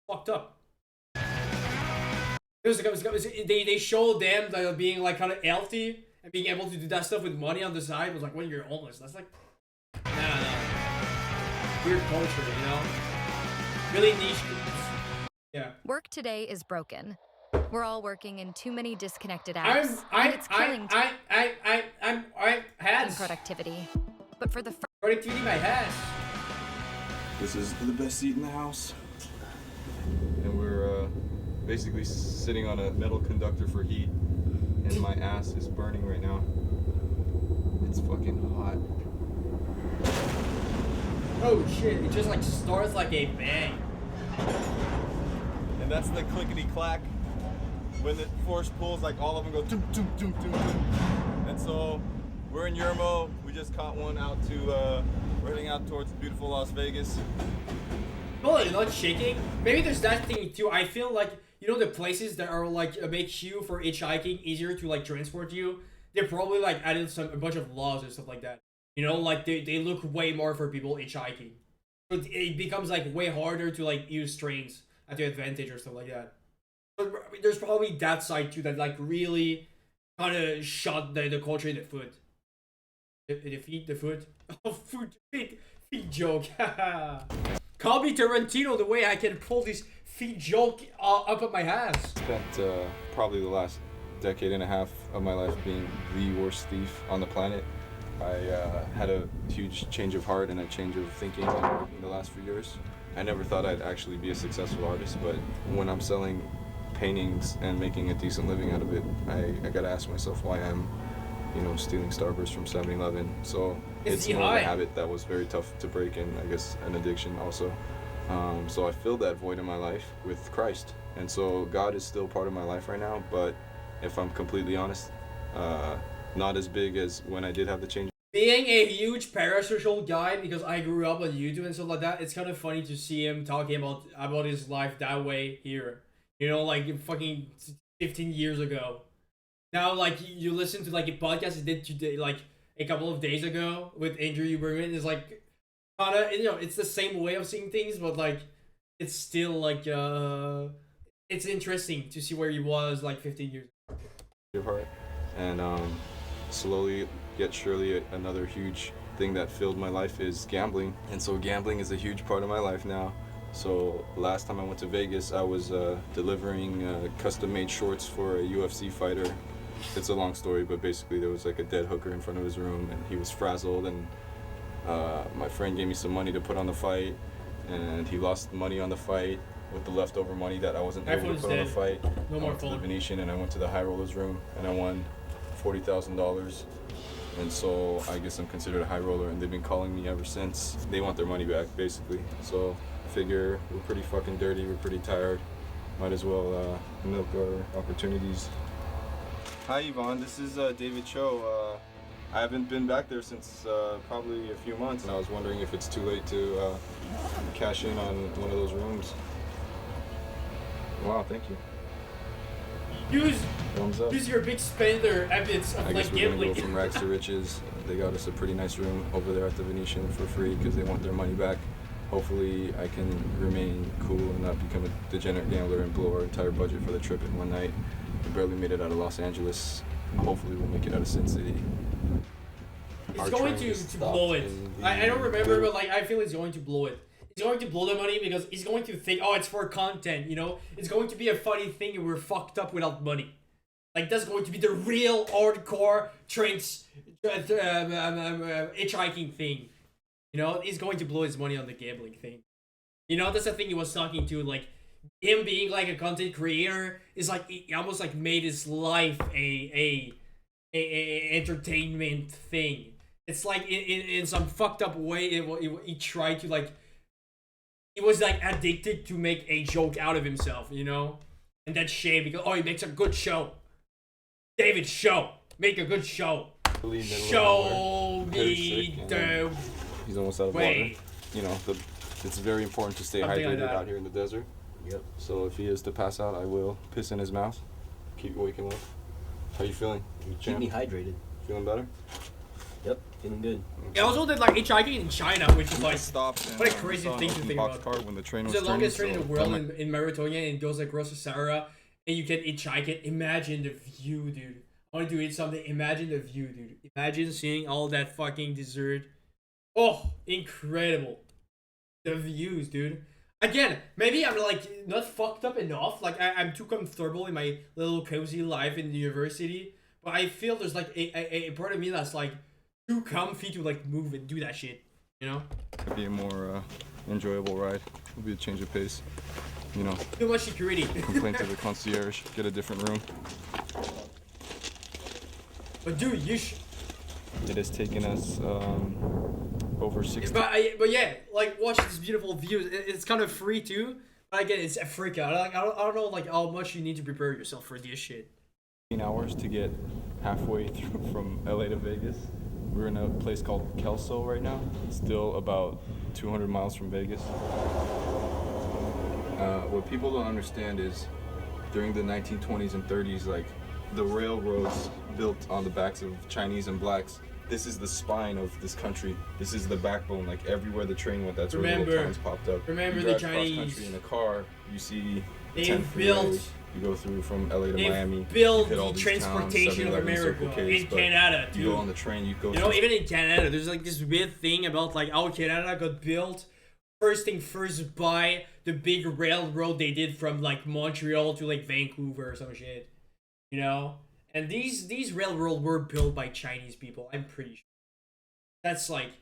fucked up. They showed them like being like kind of healthy and being able to do that stuff with money on the side. It was like when you're homeless, that's like nah. Weird culture, you know. Really niche. Yeah. Work today is broken. We're all working in too many disconnected apps. And it's killing I'm has productivity. But for the productivity my has. This is the best seat in the house. And we're basically sitting on a metal conductor for heat. And my ass is burning right now. It's fucking hot. Oh shit, it just like starts like a bang. And that's the clickety clack. When the force pulls, like all of them go doom, doom, doom, doom, doom. And so we're in Yermo. We just caught one out to, we're heading out towards beautiful Las Vegas. Oh, you're not shaking? Maybe there's that thing too. I feel like, you know, the places that are like make you for hitchhiking easier to like transport you, they're probably like added a bunch of laws and stuff like that. You know, like they look way more for people hitchhiking. So it becomes like way harder to like use trains at their advantage or stuff like that. But there's probably that side too that like really kind of shot the culture in the foot. The foot? Oh, feet joke. Call me Tarantino the way I can pull this feet joke up at my ass. Spent probably the last decade and a half of my life being the worst thief on the planet. I had a huge change of heart and a change of thinking in the last few years. I never thought I'd actually be a successful artist, but when I'm selling paintings and making a decent living out of it, I gotta ask myself why I'm, you know, stealing Starburst from 7-Eleven. So it's more of a habit that was very tough to break, and I guess an addiction also. So I filled that void in my life with Christ, and so God is still part of my life right now, but if I'm completely honest, not as big as when I did have the change. Being a huge parasocial guy, because I grew up on YouTube and stuff like that, it's kind of funny to see him talking about his life that way here. You know, like fucking 15 years ago. Now, like, you listen to like a podcast he did today, like a couple of days ago with Andrew Huberman. It's like, kind of, you know, it's the same way of seeing things, but like, it's still like, it's interesting to see where he was like 15 years ago. And slowly yet surely another huge thing that filled my life is gambling. And so gambling is a huge part of my life now. So last time I went to Vegas, I was delivering custom-made shorts for a UFC fighter. It's a long story, but basically there was like a dead hooker in front of his room and he was frazzled, and my friend gave me some money to put on the fight, and he lost money on the fight with the leftover money that I wasn't able to put on the fight. No I more went to the phone. Venetian and I went to the high rollers room and I won $40,000. And so I guess I'm considered a high roller, and they've been calling me ever since. They want their money back, basically. So I figure we're pretty fucking dirty, we're pretty tired. Might as well milk our opportunities. Hi Yvonne, this is David Choe. I haven't been back there since probably a few months, and I was wondering if it's too late to cash in on one of those rooms. Wow, thank you. Use your big spender habits of I guess like we're gambling. gonna go from rags to riches. They got us a pretty nice room over there at the Venetian for free because they want their money back. Hopefully I can remain cool and not become a degenerate gambler and blow our entire budget for the trip in one night. We barely made it out of Los Angeles. Hopefully we'll make it out of Sin City. It's going to blow it. I don't remember, but like I feel it's going to blow it. He's going to blow the money because he's going to think, oh, it's for content, you know? It's going to be a funny thing and we're fucked up without money. Like, that's going to be the real hardcore hitchhiking thing. You know? He's going to blow his money on the gambling thing. You know, that's the thing he was talking to. Like, him being like a content creator is like, he almost like made his life a entertainment thing. It's like, in some fucked up way, he tried to like, he was like addicted to make a joke out of himself, you know? And that's shame because, oh, he makes a good show. David, show. Make a good show. Show me the He's almost out of water. You know, it's very important to stay hydrated out here in the desert. Yep. So if he is to pass out, I will piss in his mouth. Keep waking up. How you feeling? You keep me hydrated. Feeling better? Yep, feeling good. I also did like hitchhiking in China, which is like stopped and, what a crazy saw an thing to open think box about. cart when the train was It's the longest turning, train in the so world that in Mauritania, and it goes across the Sahara, and you can hitchhike it. Imagine the view, dude. I want to do it something. Imagine the view, dude. Imagine seeing all that fucking desert. Oh, incredible. The views, dude. Again, maybe I'm like not fucked up enough. Like I'm too comfortable in my little cozy life in the university. But I feel there's like a part of me that's like too comfy to like move and do that shit. You know? could be a more enjoyable ride. It'll be a change of pace. You know, Too much security. complain to the concierge, get a different room. But dude, you It has taken us over 60. but yeah, like watch these beautiful views. It's kind of free too. But again, it's Africa. I don't know like how much you need to prepare yourself for this shit. Hours to get halfway through from LA to Vegas. We're in a place called Kelso right now. It's still about 200 miles from Vegas. What people don't understand is during the 1920s and 30s, like the railroads built on the backs of Chinese and blacks. This is the spine of this country. This is the backbone. Like everywhere the train went, that's where little towns popped up. Remember you the drive cross Chinese. country in a car, you see the They 10th built- freeway, you go through from LA to They Miami. built you hit all the these transportation towns, of 7-Eleven, America Circle K's, in but Canada, You dude. go on the train, you go You know, through even in Canada, there's like this weird thing about like how Canada got built. First thing first by the big railroad they did from like Montreal to like Vancouver or some shit. You know? And these railroads were built by Chinese people, I'm pretty sure. That's like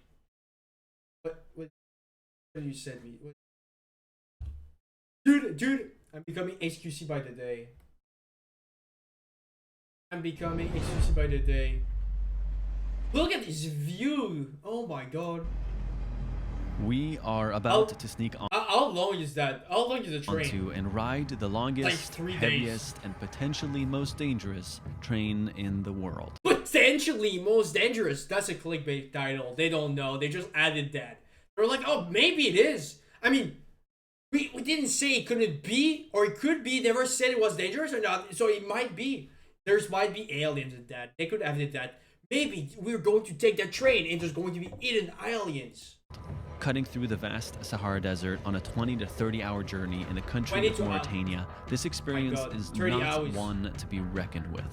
what you said me. What? Dude, I'm becoming HQC by the day. I'm becoming HQC by the day. Look at this view! Oh my god. We are about to sneak on How long is that? How long is the train? onto and ride the longest, 3 days. heaviest, and potentially most dangerous train in the world. Potentially most dangerous. That's a clickbait title. They don't know. They just added that. They're like, oh, maybe it is. I mean, we didn't say it couldn't be or it could be. Never said it was dangerous or not. So it might be. There's might be aliens in that. They could have did that. Maybe we're going to take that train and there's going to be hidden aliens. Cutting through the vast Sahara Desert on a 20 to 30 hour journey in the country 20 of to Mauritania, this experience God, is 30 not hours. one to be reckoned with.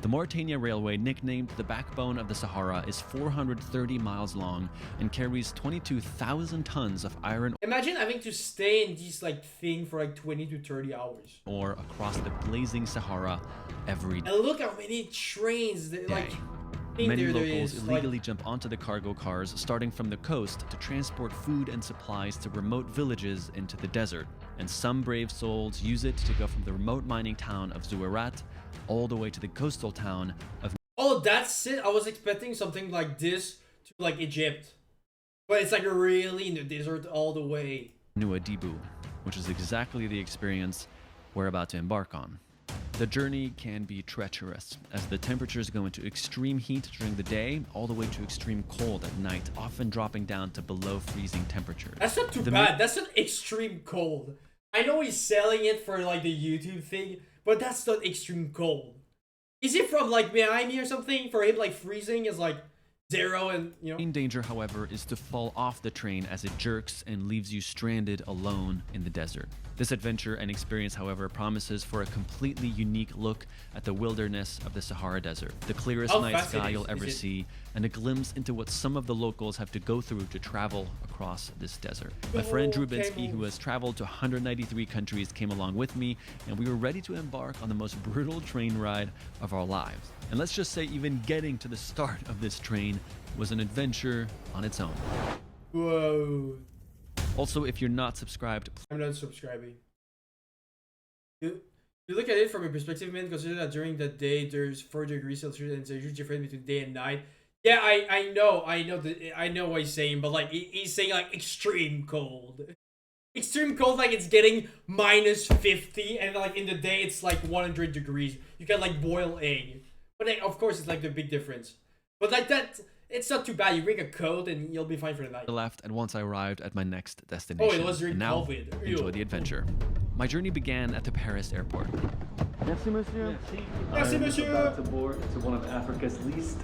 The Mauritania Railway, nicknamed the backbone of the Sahara, is 430 miles long and carries 22,000 tons of iron Imagine having to stay in this like thing for like 20 to 30 hours. ore across the blazing Sahara every day. And look how many trains that like think Many there locals is, illegally jump onto the cargo cars starting from the coast to transport food and supplies to remote villages into the desert. And some brave souls use it to go from the remote mining town of Zouerat all the way to the coastal town of Oh, that's it. I was expecting something like this to like Egypt. But it's like really in the desert all the way. Nouadhibou, which is exactly the experience we're about to embark on. The journey can be treacherous, as the temperatures go into extreme heat during the day, all the way to extreme cold at night, often dropping down to below freezing temperatures. That's not too bad. That's not extreme cold. I know he's selling it for like the YouTube thing, but that's not extreme cold. Is it from like Miami or something? For him, like freezing is like 0 and you know. Main danger, however, is to fall off the train as it jerks and leaves you stranded alone in the desert. This adventure and experience, however, promises for a completely unique look at the wilderness of the Sahara Desert, the clearest How night fast sky it you'll is ever it? see, and a glimpse into what some of the locals have to go through to travel across this desert. My friend Drew Binsky, who has traveled to 193 countries, came along with me, and we were ready to embark on the most brutal train ride of our lives. And let's just say even getting to the start of this train was an adventure on its own. Whoa. Also, if you're not subscribed, I'm not subscribing. You look at it from a perspective, man, consider that during the day there's 4 degrees Celsius and it's a huge difference between day and night. Yeah, I know what he's saying, but like he's saying like extreme cold. Extreme cold, like it's getting minus 50 and like in the day it's like 100 degrees. You can like boil egg. But like, of course it's like the big difference. But like that, it's not too bad. You bring a coat and you'll be fine for the night. left, and once I arrived at my next destination. Oh, it was during and now, COVID. enjoy Ew. the adventure. My journey began at the Paris airport. Merci, monsieur. Merci, I am monsieur. about to board to one of Africa's least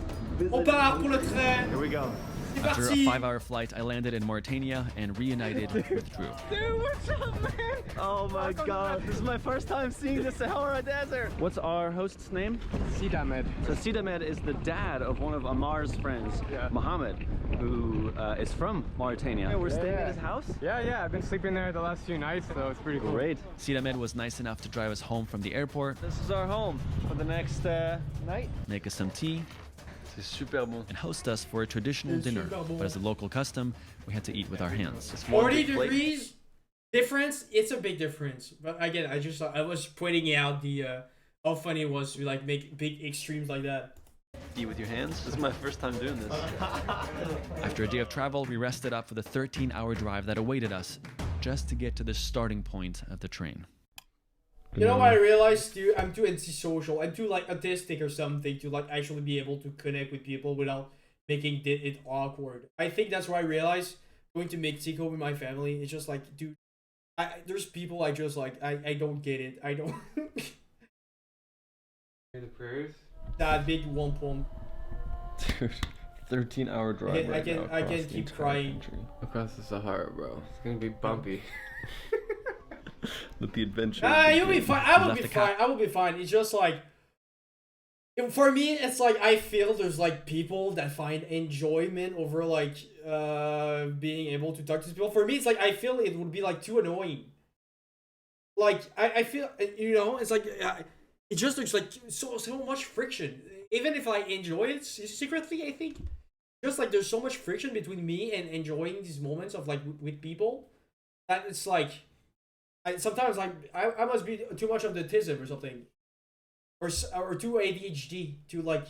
On part pour le train. Here we go. C'est After a parti. 5-hour flight, I landed in Mauritania and reunited with Drew. Dude, what's up, man? Oh my god, this is my first time seeing the Sahara Desert. What's our host's name? Sidamed. So Sidamed is the dad of one of Amar's friends, Mohammed, who is from Mauritania. Yeah, we're staying at his house? Yeah, I've been sleeping there the last few nights, so it's pretty cool. Great. Sidamed was nice enough to drive us home from the airport. This is our home for the next night. Make us some tea. C'est super bon. And host us for a traditional dinner. But as a local custom, we had to eat with our hands. 40 degrees difference. It's a big difference. But again, I was pointing out the how funny it was to like make big extremes like that. Eat with your hands? This is my first time doing this. After a day of travel, we rested up for the 13-hour drive that awaited us just to get to the starting point of the train. You know what I realized, dude? I'm too antisocial. I'm too like autistic or something to like actually be able to connect with people without making it awkward. I think that's why I realized going to Mexico with my family. It's just like, dude, there's people I just like. I don't get it. I don't. Hear the prayers? That big womp. Dude, 13-hour drive I can keep crying. Across the Sahara, bro. It's gonna be bumpy. With the adventure. You'll be fine. I will be fine. I will be fine. It's just like, for me, it's like I feel there's like people that find enjoyment over like being able to talk to people. For me, it's like I feel it would be like too annoying. Like I feel, you know, it's like it just looks like so much friction. Even if I enjoy it secretly, I think just like there's so much friction between me and enjoying these moments of like with people that it's like. Sometimes I must be too much of the autism or something, or too ADHD to like,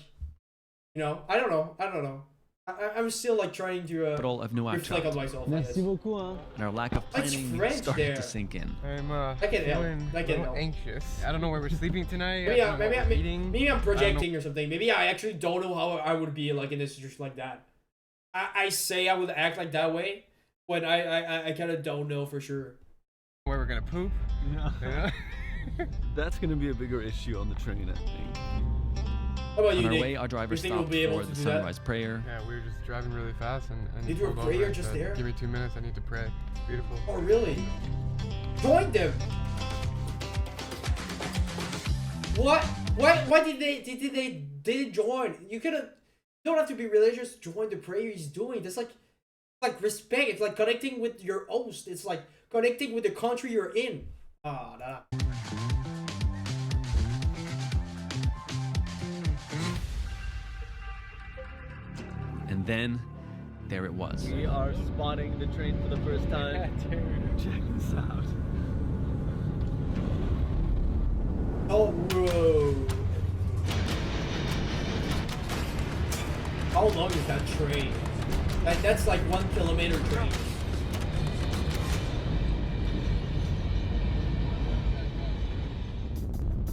you know. I don't know. I'm still like trying to reflect on myself. Merci beaucoup, hein. And our lack of planning started to sink in. I'm feeling a little anxious. I don't know where we're sleeping tonight. Maybe I'm projecting or something. Maybe I actually don't know how I would be like in a situation like that. I say I would act like that way, but I kind of don't know for sure. Where we're gonna poop. Yeah. That's gonna be a bigger issue on the train, I think. How about you, on our Nick? way, our driver stopped for the sunrise prayer. Yeah, we were just driving really fast and did you pray or just there? Give me 2 minutes, I need to pray. It's beautiful. Oh really? Join them. What? Why did they join? You don't have to be religious to join the prayer he's doing. That's like respect. It's like connecting with your host. It's like connecting with the country you're in. Nah. And then, there it was. We are spotting the train for the first time. Check this out. Oh, bro. How long is that train? That's like 1 kilometer train.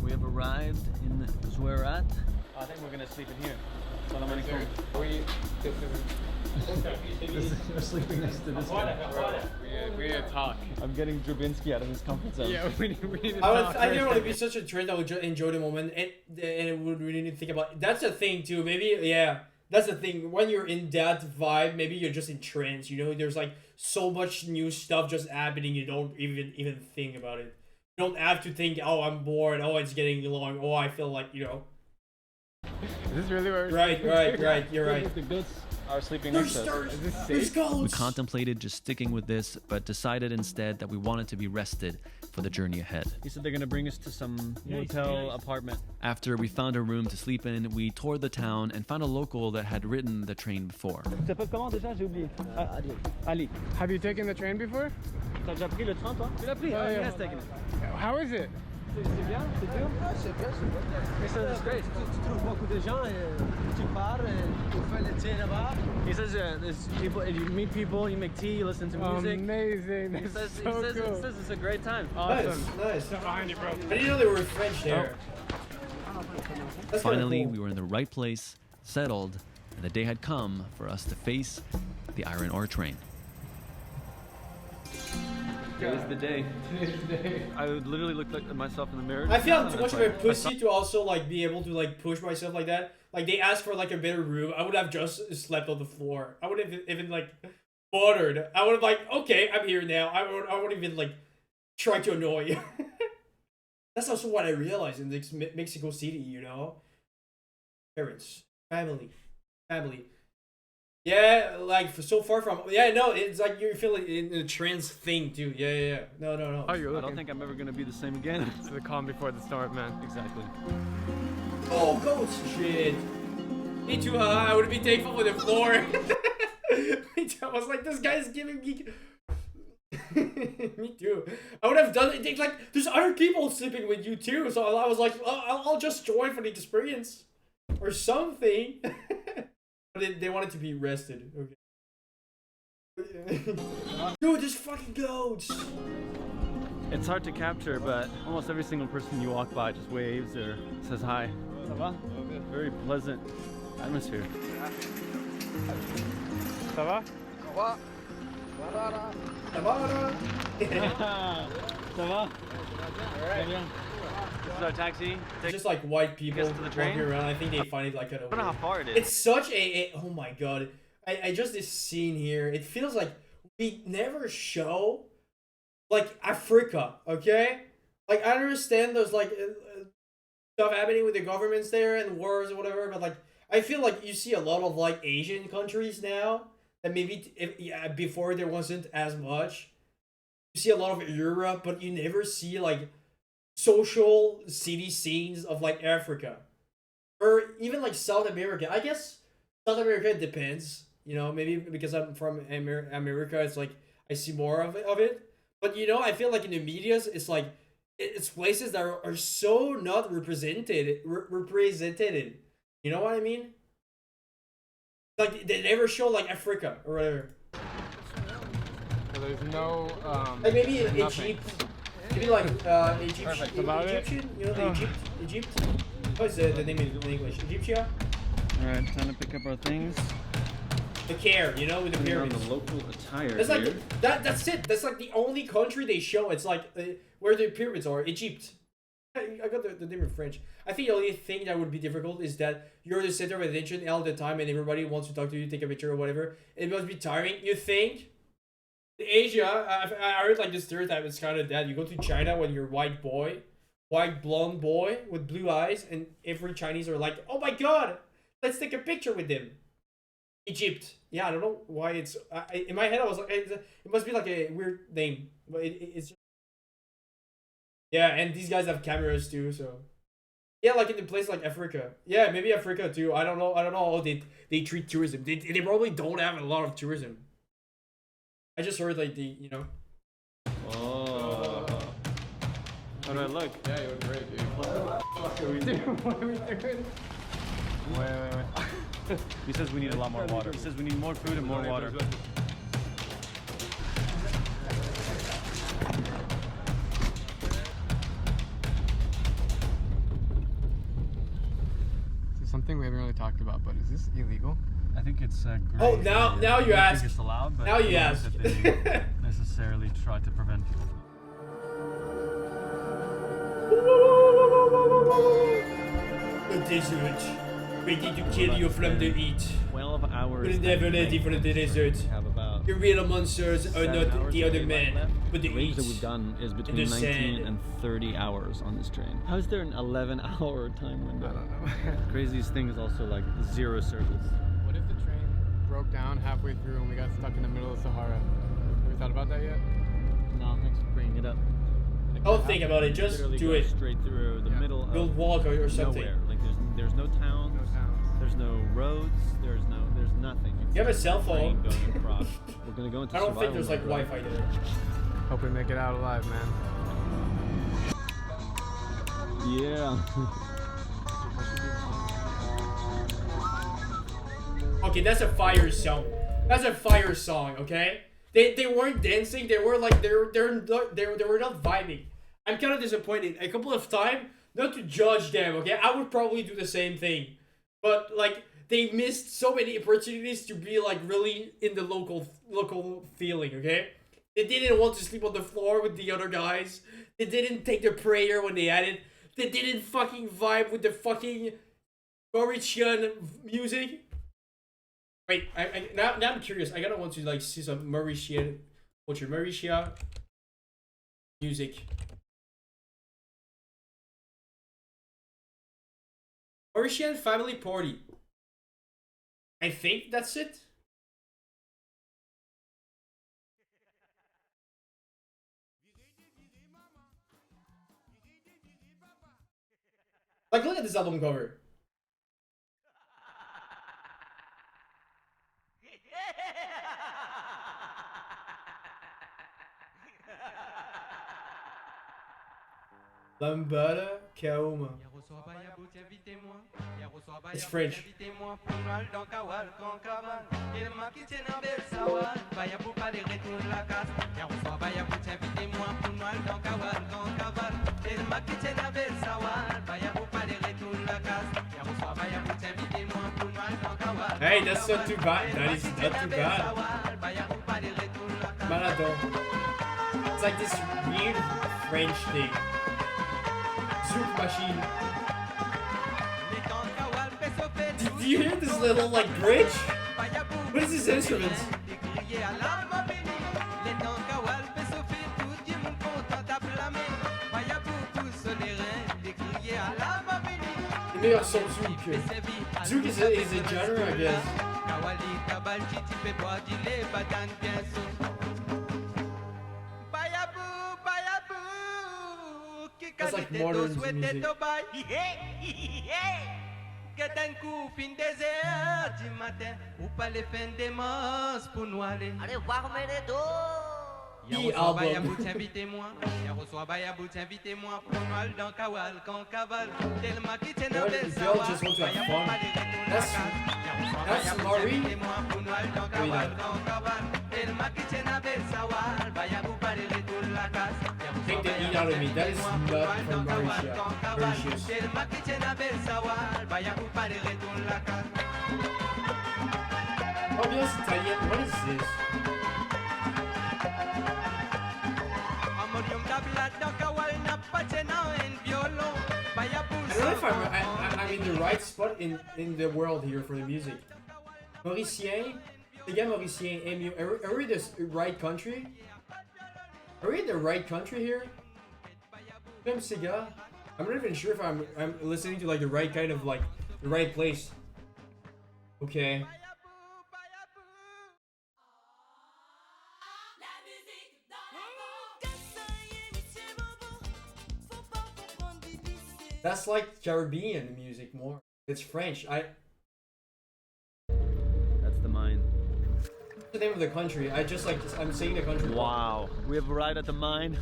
We have arrived in Zouerat. I think we're gonna sleep in here. We're sleeping next to this guy. We need to talk. I'm getting Drabinski out of his comfort zone. Yeah, we need to talk. I think it would be such a trend that would enjoy the moment and it would really need to think about. That's the thing too. Maybe that's the thing. When you're in that vibe, maybe you're just in trance. You know, there's like so much new stuff just happening. You don't even think about it. You don't have to think. Oh, I'm bored. Oh, it's getting long. Oh, I feel like, you know. Is this really where Right. You're right. The goods are sleeping next to us. There's goats. We contemplated just sticking with this, but decided instead that we wanted to be rested for the journey ahead. He said they're gonna bring us to some motel apartment. After we found a room to sleep in, we toured the town and found a local that had ridden the train before. Ali. Have you taken the train before? T'as déjà pris le train, toi? Tu l'as pris? Oh, He yeah. has taken it. How is it? C'est bien? C'est dur? C'est bien. He says it's great. Tu trouves beaucoup de gens, tu pars, tu fais le thé là-bas. He says there's people, you meet people, you make tea, you listen to music. Amazing. He says it's a great time. Awesome. Nice. Behind you, bro. I didn't know they were French there. That's Finally, kinda cool. we were in the right place, settled, and the day had come for us to face the iron ore train. Today's the day. Today's the day. I would literally look at myself in the mirror. I feel and too it's much of a like, pussy to also like be able to like push myself like that. Like they asked for like a better room, I would have just slept on the floor. I wouldn't even like bothered. I would have like, okay, I'm here now. I wouldn't even like try to annoy you. That's also what I realized in this Mexico City, you know? Parents, family. Yeah, like so far from. Yeah, no, it's like you're feeling in a trance thing too. Yeah. No. Oh, you're I looking. don't think I'm ever gonna be the same again. It's the calm before the storm, man. Exactly. Oh, goats shit. Me too, huh? I would be thankful for the floor. I was like, this guy's giving me. Me too. I would have done it. Like, there's other people sleeping with you too, so I was like, I'll just join for the experience or something. But they wanted to be rested. Okay. Dude, there's fucking goats. It's hard to capture, but almost every single person you walk by just waves or says hi. Ça va? Very pleasant atmosphere. Ça va? Ça va? Très bien. This is our taxi. It's just like white people to the train? walking around. I think they find it like I don't know how far it is. It's such a oh my god. I just this scene here. It feels like we never show like Africa, okay? Like I understand there's like stuff happening with the governments there and wars or whatever, but like I feel like you see a lot of like Asian countries now that maybe before there wasn't as much. You see a lot of Europe, but you never see like social city scenes of like Africa or even like South America. I guess South America depends, you know, maybe because I'm from America, it's like I see more of it. But you know, I feel like in the medias, it's like it's places that are so not represented. You know what I mean? Like they never show like Africa or whatever. So there's no Like maybe nothing. Egypt. Maybe like Egyptian, About it. Egyptian, you know, the Egypt. What's the name in English? Egyptia? Alright, time to pick up our things. The care, you know, with the Putting on pyramids. the local attire That's like here. that's it. That's like the only country they show. It's like where the pyramids are, Egypt. I got the name in French. I think the only thing that would be difficult is that you're the center of attention all the time, and everybody wants to talk to you, take a picture or whatever. It must be tiring. You think? In Asia, I heard like this stereotype. It's kind of that you go to China when you're white blonde boy with blue eyes, and every Chinese are like, "Oh my god, let's take a picture with them." Egypt. Yeah, I don't know why it's in my head. I was like, it must be like a weird name, but it's just... Yeah, and these guys have cameras too, so yeah, like in a place like Africa. Yeah, maybe Africa too. I don't know how they treat tourism. They probably don't have a lot of tourism. I just heard like you know. Oh. How do I look? Yeah, you look great, dude. What are we doing? Wait. He says we need a lot more water. He says we need more food and more water. So something we haven't really talked about, but is this illegal? I think it's great. Oh, now you I don't ask. think it's allowed, but Now you I don't ask. think that they necessarily try to prevent people. The desert, ready to kill you from the heat. 12 hours. We're never ready for the desert. We have about The real monsters are 7 not hours the of other daylight men, left. but the The range that heat. we've done is the between 19 sand. and 30 hours on this train. How is there an 11-hour time window? I don't know. Craziest thing is also like 0 service. What if the train broke down halfway through and we got stuck in the middle of Sahara? Have you thought about that yet? No, thanks for bringing it up. Don't think about it, just Literally do go it. straight through the middle We'll of walk or something. nowhere. Like there's no towns. No towns. There's no roads. There's nothing. It's You have a just cell train phone. going across. We're gonna go into I don't think survival there's like mode, right? Wi-Fi there. Hope we make it out alive, man. Yeah. Okay, that's a fire song. That's a fire song. Okay, they weren't dancing. They were like they were not vibing. I'm kind of disappointed. A couple of times, not to judge them. Okay, I would probably do the same thing, but like they missed so many opportunities to be like really in the local feeling. Okay, They didn't want to sleep on the floor with the other guys. They didn't take the prayer when they had it. They didn't fucking vibe with the fucking Mauritian music. Wait, now I'm curious. I gotta want to like see some Mauritian culture, Mauritian music. Mauritian family party. I think that's it. Like, look at this album cover. Lambada Kaoma. It's French. Hey, that's not too bad. That is not too bad. Maladon. It's like this weird French thing. Zouk machine. Do you hear this little like bridge? What is this instrument? Maybe on some Zouk. Zouk is a genre, I guess. That's like modern music. E-album. Girl just want to have fun. That's Marie. Take the eat out of me. That is not from Mauritius. Ambiance Italian. What is this? I don't know if I'm in the right spot in the world here for the music. Mauricien, les gars Mauricien, are we in the right country? Are we in the right country here? I'm not even sure if I'm listening to like the right kind of like the right place. Okay. That's like Caribbean music more. It's French. That's the mine. What's the name of the country? I'm saying the country. Wow. We have arrived at the mine.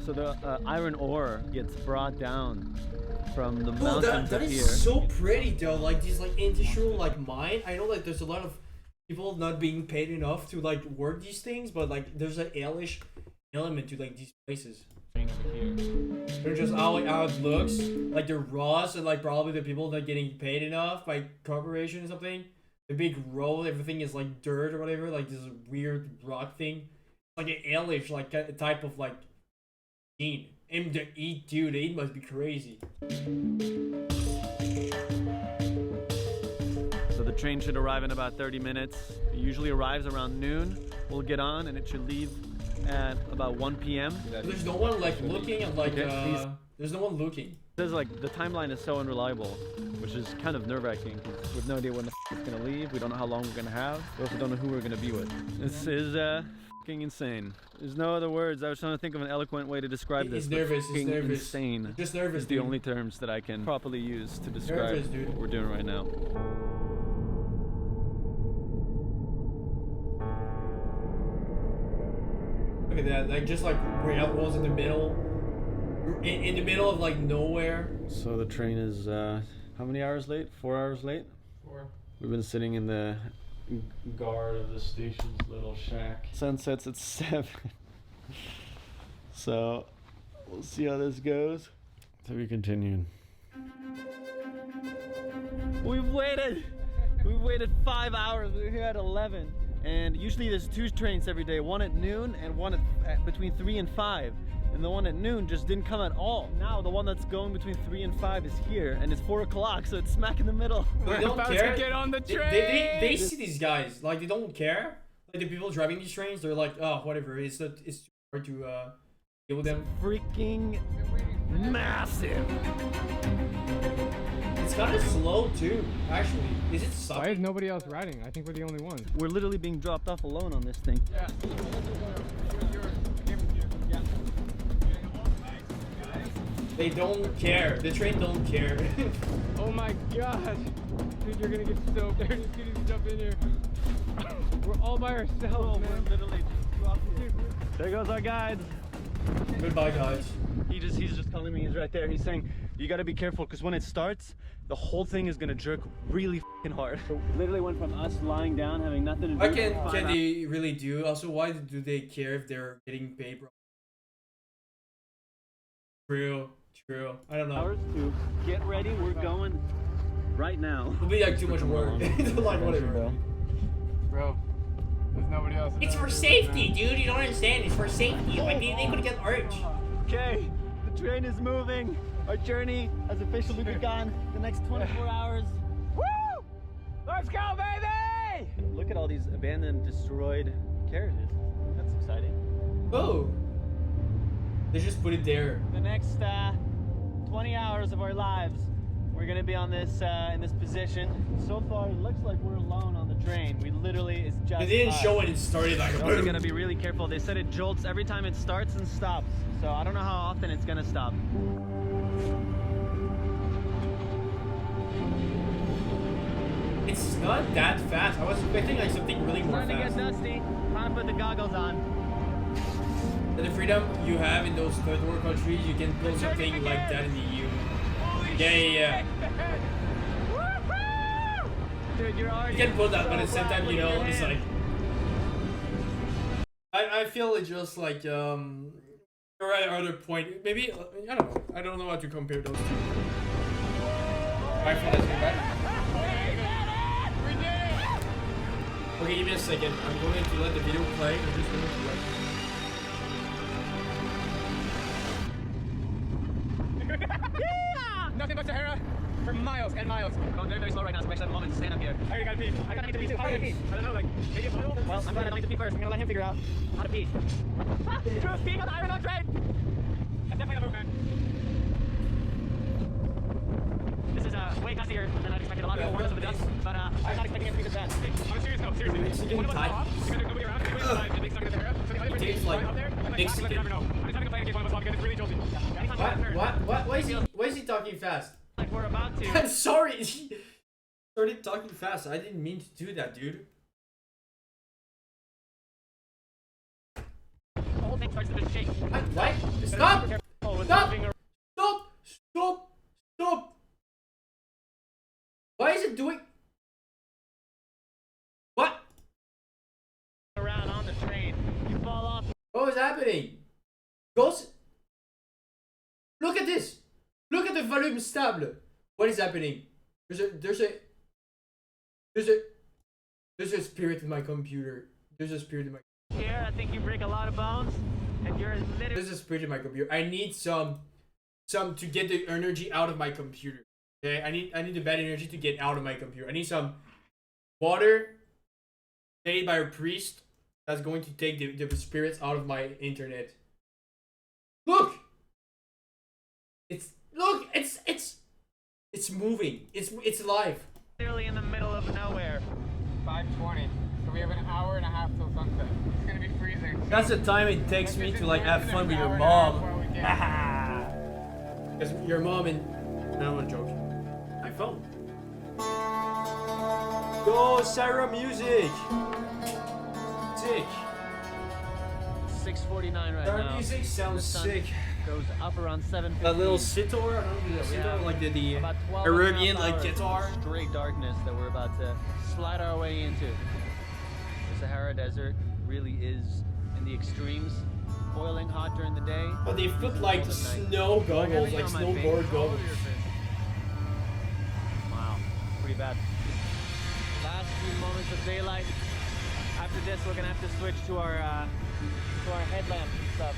So the iron ore gets brought down from the mountains that up here. is so pretty though. Like these like industrial like mine. I know that there's a lot of people not being paid enough to like work these things, but like there's an hellish element to like these places. They're just how it looks. Like the raws and like probably the people not getting paid enough by corporation or something. The big road, everything is like dirt or whatever. Like this weird rock thing. Like an hellish like type of like scene. And the eat, dude, the eat must be crazy. So the train should arrive in about 30 minutes. It usually arrives around noon. We'll get on and it should leave at about 1 p.m. There's no one like looking and like there's no one looking. There's like the timeline is so unreliable, which is kind of nerve-wracking because we have no idea when the it's gonna leave. We don't know how long we're gonna have. We also don't know who we're gonna be with. This is fucking insane. There's no other words. I was trying to think of an eloquent way to describe this. He's nervous. He's nervous. Insane. Just nervous. Is the only terms that I can properly use to describe nervous, dude. what we're doing right now. Look at that, like just like railroads in the middle, in the middle of like nowhere. So the train is how many hours late? 4 hours late? 4. We've been sitting in the guard of the station's little shack. Sunsets at 7. So we'll see how this goes. To be continued. We've waited 5 hours. We're here at 11. And usually there's 2 trains every day, one at noon and one at between 3 and 5. And the one at noon just didn't come at all. Now the one that's going between 3 and 5 is here, and it's 4 o'clock, so it's smack in the middle. They don't care. To get on the train. They see these guys, like they don't care. Like the people driving these trains, they're like, oh, whatever. It's too hard to deal with them. Freaking massive. It's kind of slow too, actually. Is it stopping? Why is nobody else riding? I think we're the only ones. We're literally being dropped off alone on this thing. Yeah. They don't care. The train don't care. Oh my gosh. Dude, you're gonna get soaked as soon as you jump in here. We're all by ourselves, man. We're literally dropped here. There goes our guide. Goodbye, guys. He's just telling me, he's right there. He's saying, you gotta be careful, because when it starts, the whole thing is gonna jerk really f***ing hard. So literally went from us lying down, having nothing to do. What can they really do? Also, why do they care if they're getting paid? True. I don't know. Hours to get ready. We're going right now. It'll be like too much work. Like whatever. Bro, there's nobody else. It's for safety, dude. You don't understand. It's for safety. Like they could get hurt. Okay, the train is moving. Our journey has officially begun. The next 24 hours. Woo! Let's go, baby! Look at all these abandoned, destroyed carriages. That's exciting. Oh. They just put it there. The next 20 hours of our lives, we're gonna be on this in this position. So far, it looks like we're alone on the train. We literally is just. They didn't show when it started. Like, we're also gonna be really careful. They said it jolts every time it starts and stops. So I don't know how often it's gonna stop. It's not that fast. I was expecting like something really more Starting to fast. get dusty. Time to put the goggles on. The freedom you have in those third world countries, you can build something like that in the EU. Yeah. Dude, you're already. You can build that, but at the same time, you know, it's like. I feel it's just like You're at other point. Maybe I don't know. I don't know how to compare those two. My phone has been back. Okay, give me a second. I'm going to let the video play. I'm just going to like. Nothing but Sahara for miles and miles. Going very, very slow right now, so we actually have a moment to stand up here. I already gotta pee. I gotta need to pee too. How do you pee? I don't know, like, maybe a bottle? Well, I'm glad I don't need to pee first. I'm gonna let him figure out how to pee. Drew's peeing on the Iron train! That's definitely the movement. This is way gustier than I'd expected. A lot of people warned us of the dust, but I'm not expecting it to be this bad. On a serious note, seriously. One of us is off, because there's nobody around, and it makes stuck in the Sahara. So the other person is out there, I'm like, you never know. I'm just having a plan in case one of us off, because it's really jolty. What? Why is he talking fast? Like we're about to. I'm sorry. He started talking fast. I didn't mean to do that, dude. The whole thing starts to just shake. What? Stop! Stop! Why is it doing? What? Around on the train. You fall off. What was happening? Ghost? Look at this! Look at the volume stable! What is happening? There's a spirit in my computer. There's a spirit in my Here, I think you break a lot of bones, and you're literally. There's a spirit in my computer. I need some to get the energy out of my computer. Okay, I need the bad energy to get out of my computer. I need some water made by a priest that's going to take the spirits out of my internet. Look! It's moving. It's live. Literally in the middle of nowhere. 5:20. So we have an hour and a half till sunset. It's gonna be freezing. That's the time it takes me to like have fun with your mom. Because your mom and no, I'm joking. My phone. Go Sahara music. Sick. 6:49 right Our now. music sounds sick. Goes up around 7:50. That little sitar, I don't know, sitar, like the about 12 Arabian and a half like hours guitar. of straight darkness that we're about to slide our way into. The Sahara Desert really is in the extremes. Boiling hot during the day. But they put like snow goggles, like snowboard goggles. Wow, pretty bad. Last few moments of daylight. I've after this, we're gonna have to switch to our headlamps and stuff.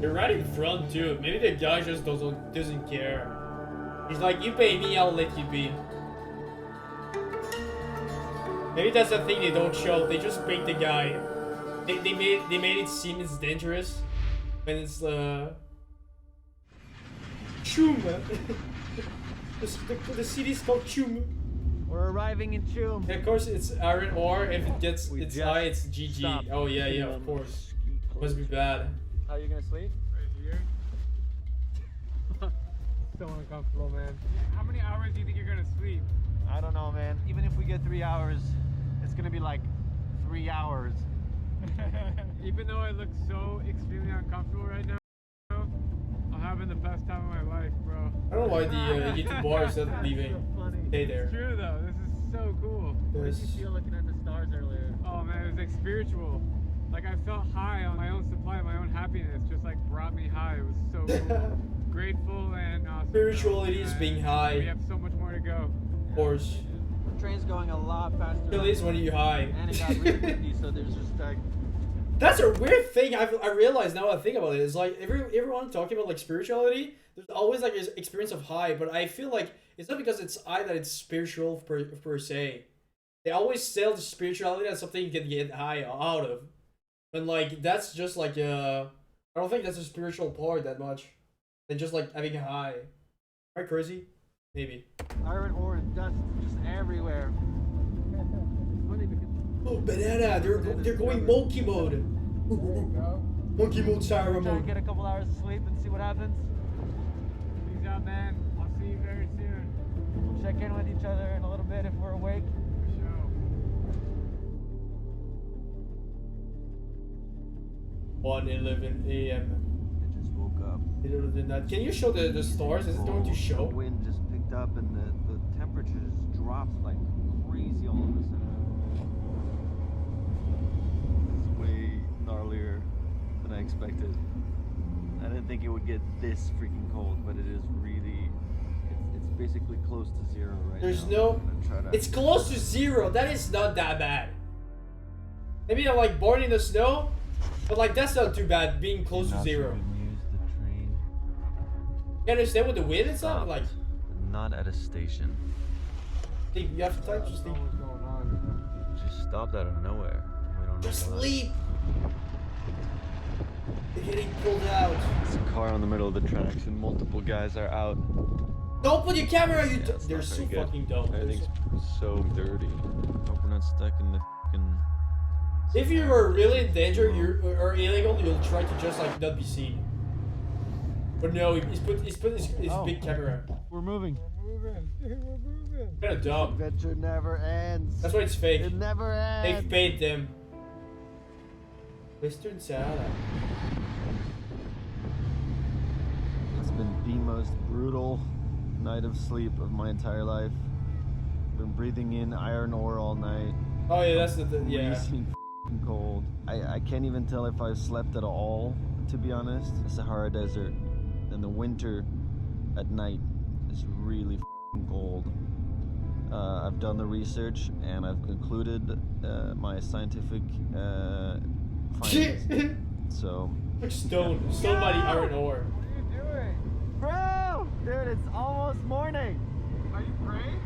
They're right in front too. Maybe the guy just doesn't care. He's like, you pay me, I'll let you be. Maybe that's the thing they don't show. They just paint the guy. They made it seem it's dangerous when it's Choe. the city's called Choe. We're arriving in Choe. Yeah, of course it's iron ore. If it gets it's high, it's GG. stopped. Oh yeah, of course. Must be bad. How are you gonna sleep? Right here. So uncomfortable, man. How many hours do you think you're gonna sleep? I don't know, man. Even if we get 3 hours, it's gonna be like 3 hours. Even though I look so extremely uncomfortable right now, I'm having the best time of my life, bro. I don't know why the YouTube bar is not leaving. Stay there. It's true though. This is so cool. What did you feel looking at the stars earlier? Oh man, it was like spiritual. Like I felt high on my own supply, my own happiness just like brought me high. It was so cool. Grateful and awesome. Spirituality is being high. We have so much more to go. Of course. The train's going a lot faster. At least when you're high. And it got really windy, so there's just like... That's a weird thing I realize now I think about it. It's like everyone talking about like spirituality, there's always like this experience of high, but I feel like it's not because it's high that it's spiritual per se. They always sell the spirituality as something you can get high out of. But like that's just like I don't think that's a spiritual part that much. Than just like having a high. Am I crazy? Maybe. Iron ore and dust just everywhere. It's funny because... Oh, banana! They're going monkey mode. Monkey mode, Sahara Try and mode. get a couple hours of sleep and see what happens. Peace out, man. I'll see you very soon. We'll check in with each other in a little bit if we're awake. For sure. 1:11 a.m. I just woke up. Later than that. Can you show the stars? Is it going to show? The wind just picked up and the temperature just dropped like crazy all of a sudden. It's way gnarlier than I expected. I didn't think it would get this freaking cold, but it is really... It's basically close to zero right There's now. no... It's close to zero. That is not that bad. Maybe I'm like born in the snow, but like that's not too bad being close to zero. You understand what the wind is not like? Not at a station. Think you have to type just think. What's going on? Just stopped out of nowhere. We don't know Just why. sleep. They're getting pulled out. It's a car on the middle of the tracks and multiple guys are out. Don't put your camera. You. It's They're not so very good. fucking dumb. Everything's so dirty. Hope we're not stuck in the fucking... If you were really in danger, or illegal, you'll try to just like not be seen. But no, he's put his big camera. We're moving. We're moving. We're moving. Kind of dumb. Adventure never ends. That's why it's fake. It never ends. They've paid them. Western Sahara. It's been the most brutal night of sleep of my entire life. Been breathing in iron ore all night. Oh yeah, that's the yeah. Freezing f***ing cold. I can't even tell if I've slept at all, to be honest. The Sahara Desert in the winter at night is really f***ing cold. I've done the research and I've concluded my scientific findings. So Stone by the iron ore. What are you doing? bro, dude, it's almost morning. Are you praying?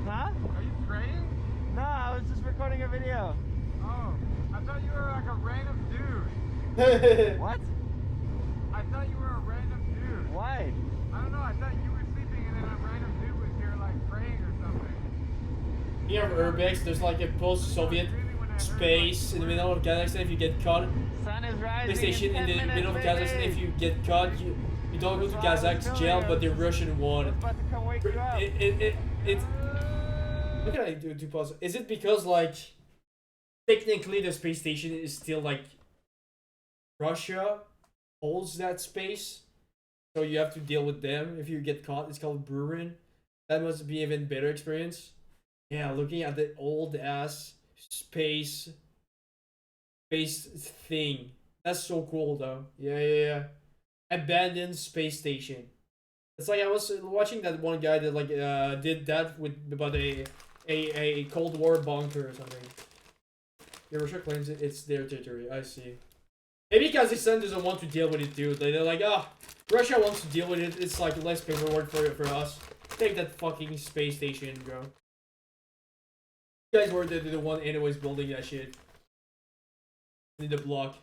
Huh? Are you praying? No, I was just recording a video. Oh, I thought you were like a random dude. What? I thought you were a random dude. Why? I don't know. I thought you were sleeping and then a random dude was here like praying or something. You have Urbex, there's like a post-Soviet space in the middle of Kazakhstan. If you get caught, Sun is rising. PlayStation in the middle of Kazakhstan. If you get caught, you don't go to Kazakh's jail, but the Russian one. About to come wake you up. What can I do to pause? Is it because like technically the space station is still like Russia holds that space, so you have to deal with them if you get caught? It's called Burin. That must be even better experience. Yeah, looking at the old ass space thing. That's so cool though. Yeah. Abandoned space station. It's like I was watching that one guy that like did that with about a Cold War bunker or something. Yeah, Russia claims it's their territory. I see. Maybe because his son doesn't want to deal with it, dude. They're like, ah, Russia wants to deal with it. It's like less paperwork for us. Take that fucking space station, bro. You guys were the one anyways building that shit. In the block.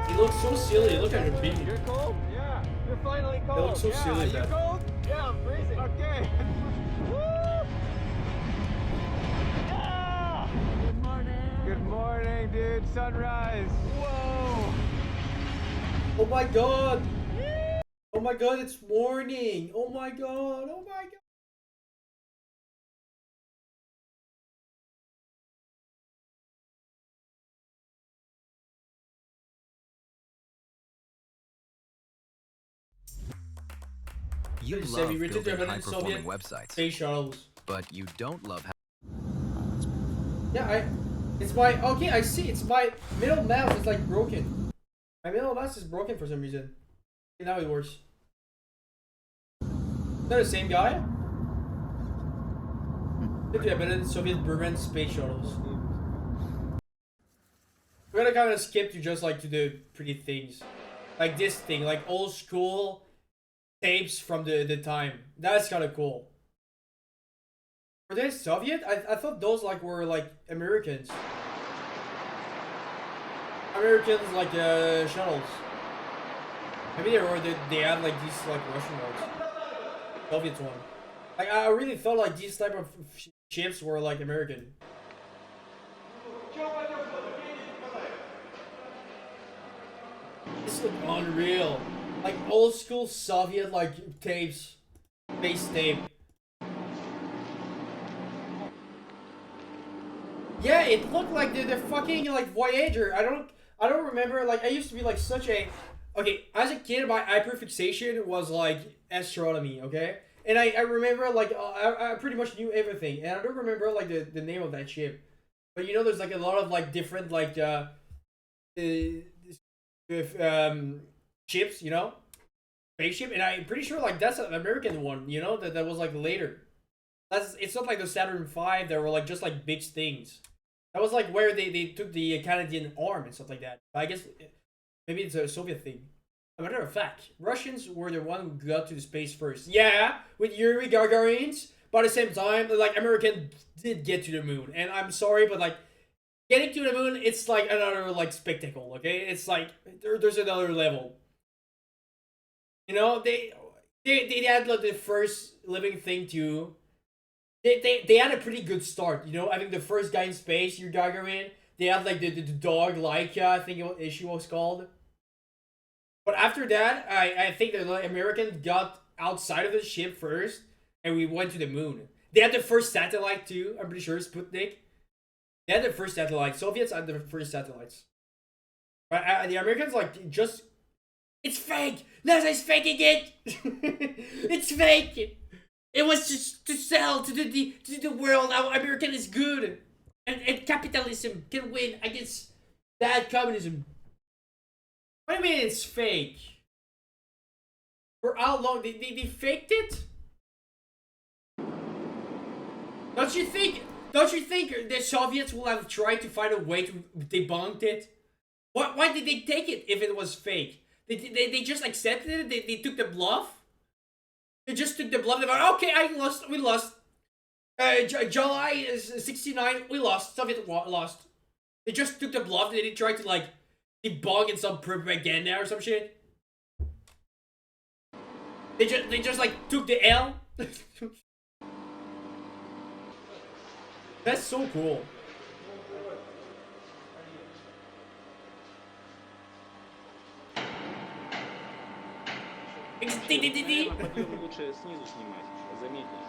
He looks so silly. Look at him being. You're cold? Yeah. You're finally cold. They look so silly, You man. cold? Yeah, I'm freezing. Okay. Woo! Yeah! Good morning. Good morning, dude. Sunrise. Whoa. Oh my god. Oh my god, it's morning. Oh my god. Oh my god. You Pretty love savvy. We took building the high-performing Soviet websites, space shuttles. but you don't love how Yeah, it's my, okay, I see, it's my middle mouse is like broken. My middle mouse is broken for some reason. Okay, now it works. Is that the same guy? Took the abandoned Soviet Burman space shuttles. We're gonna kind of skip to just like to the pretty things. Like this thing, like old school tapes from the time. That's kind of cool. Were they Soviet? I thought those like were like Americans. Americans like shuttles. Maybe they had like these like Russian ones. Soviet one. Like I really thought like these type of ships were like American. This look unreal. Like old school Soviet like tapes. Base tape. Yeah, it looked like the fucking like Voyager. I don't remember, like I used to be like such a, okay, as a kid my hyperfixation was like astronomy, okay? And I remember like I pretty much knew everything, and I don't remember like the name of that ship. But you know there's like a lot of like different like ships, you know? Spaceship, and I'm pretty sure like that's an American one, you know, that was like later. It's not like the Saturn V, they were like just like big things. That was like where they took the Canadian arm and stuff like that. I guess maybe it's a Soviet thing. As a matter of fact, Russians were the one who got to the space first. Yeah, with Yuri Gagarin's. But at the same time, like American did get to the moon. And I'm sorry, but like getting to the moon, it's like another like spectacle, okay? It's like there's another level. You know, they had like the first living thing too. They had a pretty good start, you know, having the first guy in space, Yuri Gagarin. They had like the dog Laika, I think she was called. But after that, I think the Americans got outside of the ship first, and we went to the moon. They had the first satellite too, I'm pretty sure, Sputnik. They had the first satellite. Soviets had the first satellites. But the Americans like just, it's fake! NASA's faking it! It's fake! It was just to sell to the world how American is good. And capitalism can win against bad communism. What do you mean it's fake? For how long? They faked it? Don't you think the Soviets will have tried to find a way to debunk it? Why did they take it if it was fake? They just accepted it? They took the bluff? They just took the bluff. They went, okay, we lost. July 69, we lost. Soviet lost. They just took the bluff. They didn't try to like debug in some propaganda or some shit. They just like took the L. That's so cool. Лучше снизу снимать, заметнее.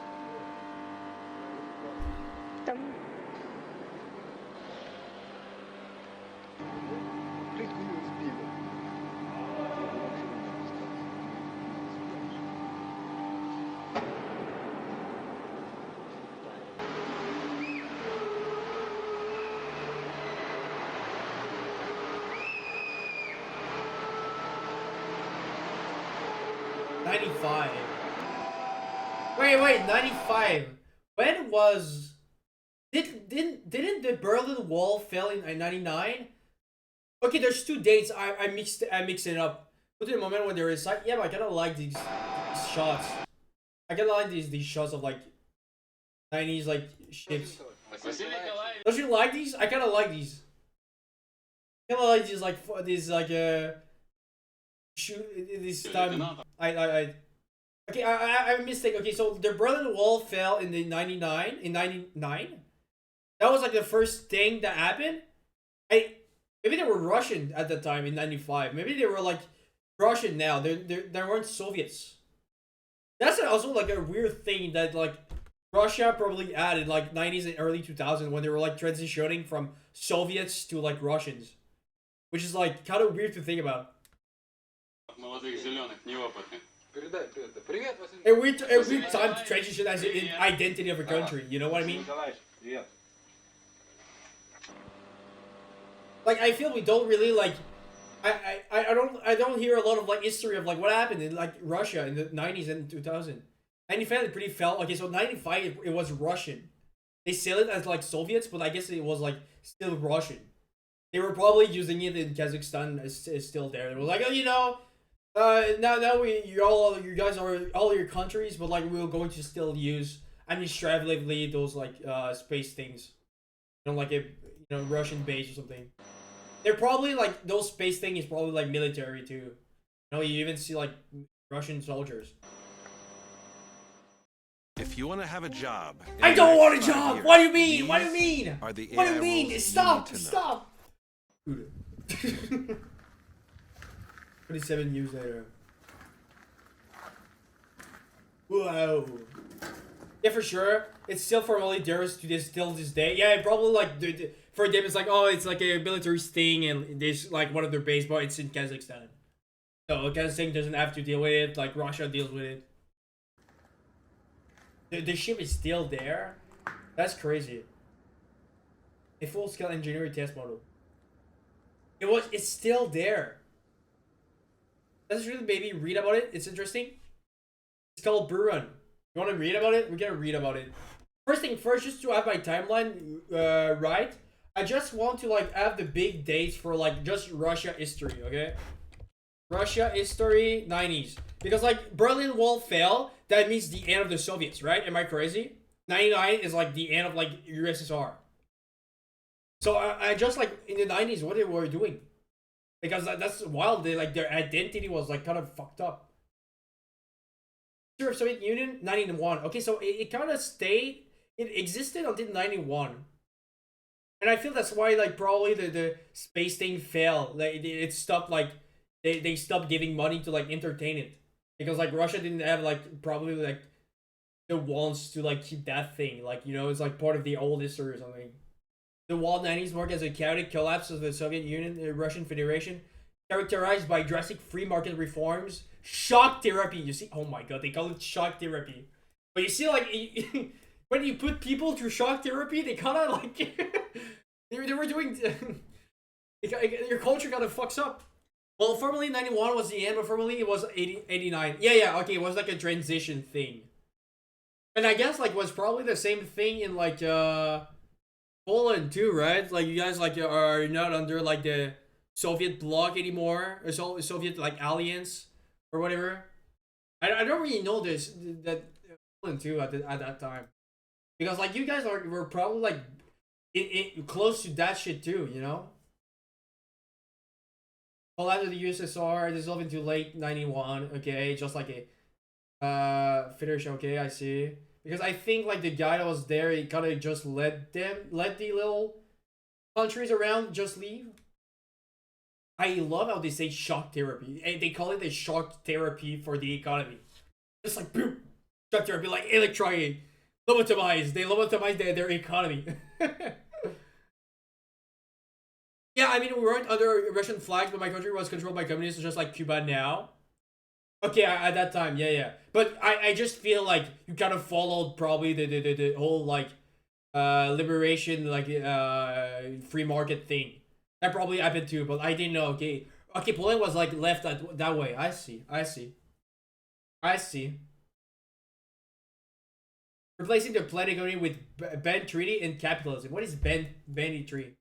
95. Wait, 95. When was... Didn't the Berlin Wall fell in 99? Okay, there's two dates. I mixed it up. Put in a moment when there is like, yeah, but I kinda like these shots. I kinda like these shots of like 90s like ships. Don't you like these? I kinda like these. I kinda like these shoot this time. Okay, I mistake. Okay, so the Berlin Wall fell in the 99 in 99. That was like the first thing that happened. Maybe they were Russian at the time in 95. Maybe they were like Russian now. They weren't Soviets. That's also like a weird thing that like Russia probably added like 90s and early 2000s when they were like transitioning from Soviets to like Russians, which is like kind of weird to think about. A weird time to transition as an identity of a country. You know what I mean? Like I feel we don't really like. I don't hear a lot of like history of like what happened in like Russia in the 90s and 2000. 95 it pretty felt okay. So 95 it was Russian. They sell it as like Soviets, but I guess it was like still Russian. They were probably using it in Kazakhstan. Is still there. They were like, oh, you know, now you guys are all your countries, but like we're going to still use administratively those like space things. You know, like a Russian base or something. They're probably like those space thing is probably like military too. You know, you even see like Russian soldiers. If you want to have a job, I don't want a job. Years, What do you mean? What do you mean? Are the What do you AI mean? rules Stop! you need to know. Stop! 27 years later. Whoa. Yeah, for sure. It's still formally theirs to this day. Yeah, probably like for them it's like, oh, it's like a military thing and this like one of their base, but it's in Kazakhstan. So Kazakhstan doesn't have to deal with it. Like Russia deals with it. The ship is still there. That's crazy. A full-scale engineering test model. It's still there. Let's really maybe read about it. It's interesting. It's called Buran. You want to read about it? We're gonna read about it. First thing first, just to have my timeline right. I just want to like have the big dates for like just Russia history, okay? Russia history 90s. Because like Berlin Wall fell, that means the end of the Soviets, right? Am I crazy? 99 is like the end of like USSR. So I just like in the 90s what they were doing. Because that's wild. Their identity was like kind of fucked up. History of Soviet Union 91. Okay, so it kind of stayed. It existed until 91. And I feel that's why like probably the space thing failed. Like it stopped like they stopped giving money to like entertain it. Because like Russia didn't have like probably like the wants to like keep that thing. Like, you know, it's like part of the old history or something. The wild 90s marked as a chaotic collapse of the Soviet Union, the Russian Federation, characterized by drastic free market reforms, shock therapy. You see, oh my god, they call it shock therapy. But you see, like, when you put people through shock therapy, they kind of like, they were doing, your culture kind of fucks up. Well, formally 91 was the end, but formally it was 89. Yeah, okay, it was like a transition thing. And I guess like was probably the same thing in like Poland too, right? Like you guys like are not under like the Soviet bloc anymore, or Soviet like alliance or whatever. I don't really know that Poland too at that time, because like you guys were probably like close to that shit too, you know. All after the USSR dissolved into late 91. Okay, just like a federation. Okay, I see. Because I think like the guy that was there, he kind of just let the little countries around just leave. I love how they say shock therapy. And they call it a shock therapy for the economy. Just like boom, shock therapy, like electronic, lobotomize. They lobotomize their economy. Yeah, I mean, we weren't under Russian flags, but my country was controlled by communists, just like Cuba now. Okay, at that time, yeah. But I just feel like you kind of followed probably the whole, like, liberation, like, free market thing. That probably happened too, but I didn't know, okay. Okay, Poland was, like, left that way. I see. I see. Replacing the planet economy with banned treaty and capitalism. What is banned treaty?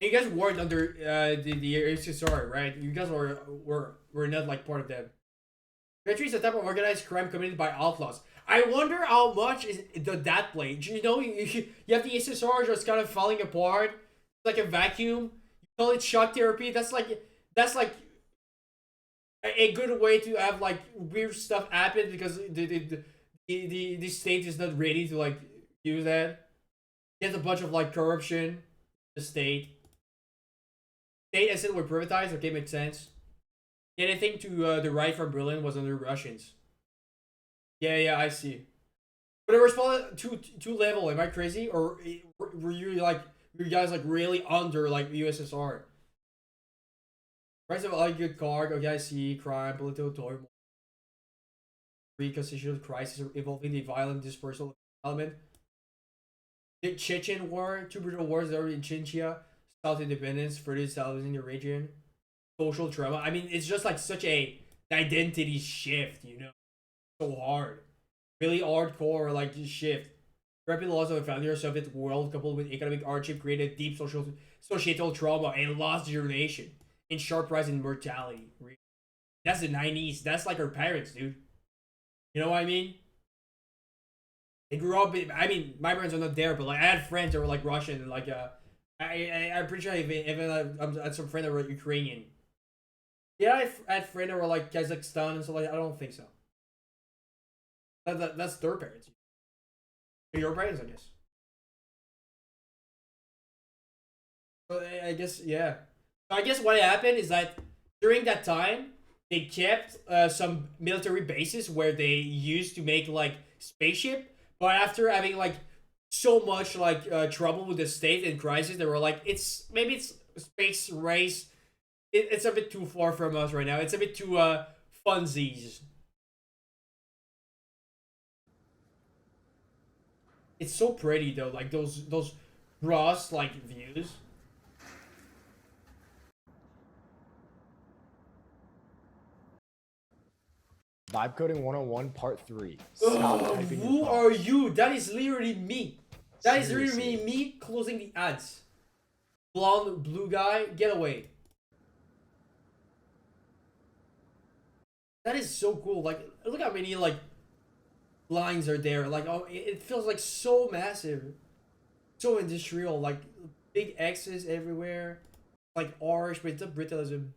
You guys weren't under the USSR, right? You guys were not like part of them. Country is a type of organized crime committed by outlaws. I wonder how much is that play. You know, you have the USSR just kind of falling apart, like a vacuum. You call it shock therapy. That's like a good way to have like weird stuff happen because the state is not ready to like use that. There's a bunch of like corruption. The state asset were privatized. Okay, makes sense. Anything to the right from Berlin was under Russians. Yeah, I see. But it was probably two level. Am I crazy, or were you guys like really under like the USSR? Price of a good card. Okay, I see. Crime, political turmoil, constitutional crisis involving the violent dispersal element. The Chechen War, two brutal wars that were in Chechnya, South independence, further establishing the region. Social trauma. I mean, it's just like such a identity shift, you know? So hard. Really hardcore, like, shift. Rapid loss of the founder Soviet world coupled with economic hardship created deep societal trauma and lost generation in sharp rise in mortality. That's the 90s. That's like our parents, dude. You know what I mean? They grew up in, I mean, my parents are not there, but like I had friends that were like Russian and like I'm pretty sure I even had some friends that were Ukrainian. Yeah, I had friends that were like Kazakhstan and stuff like that. I don't think so. That's their parents. Your parents, I guess. But I guess, yeah. So I guess what happened is that during that time, they kept some military bases where they used to make like spaceship. But after having like so much like trouble with the state and crisis, they were like, it's space race. It's a bit too far from us right now. It's a bit too funsies. It's so pretty though, like those Ross like views. Vibe coding 101 part 3. Stop typing your Who thoughts. are you? That is literally me. That is Seriously. literally me closing the ads. Blonde blue guy, get away. That is so cool. Like, look how many like lines are there. Like, oh, it feels like so massive, so industrial. Like big X's everywhere, like R's, but it's a Britishism.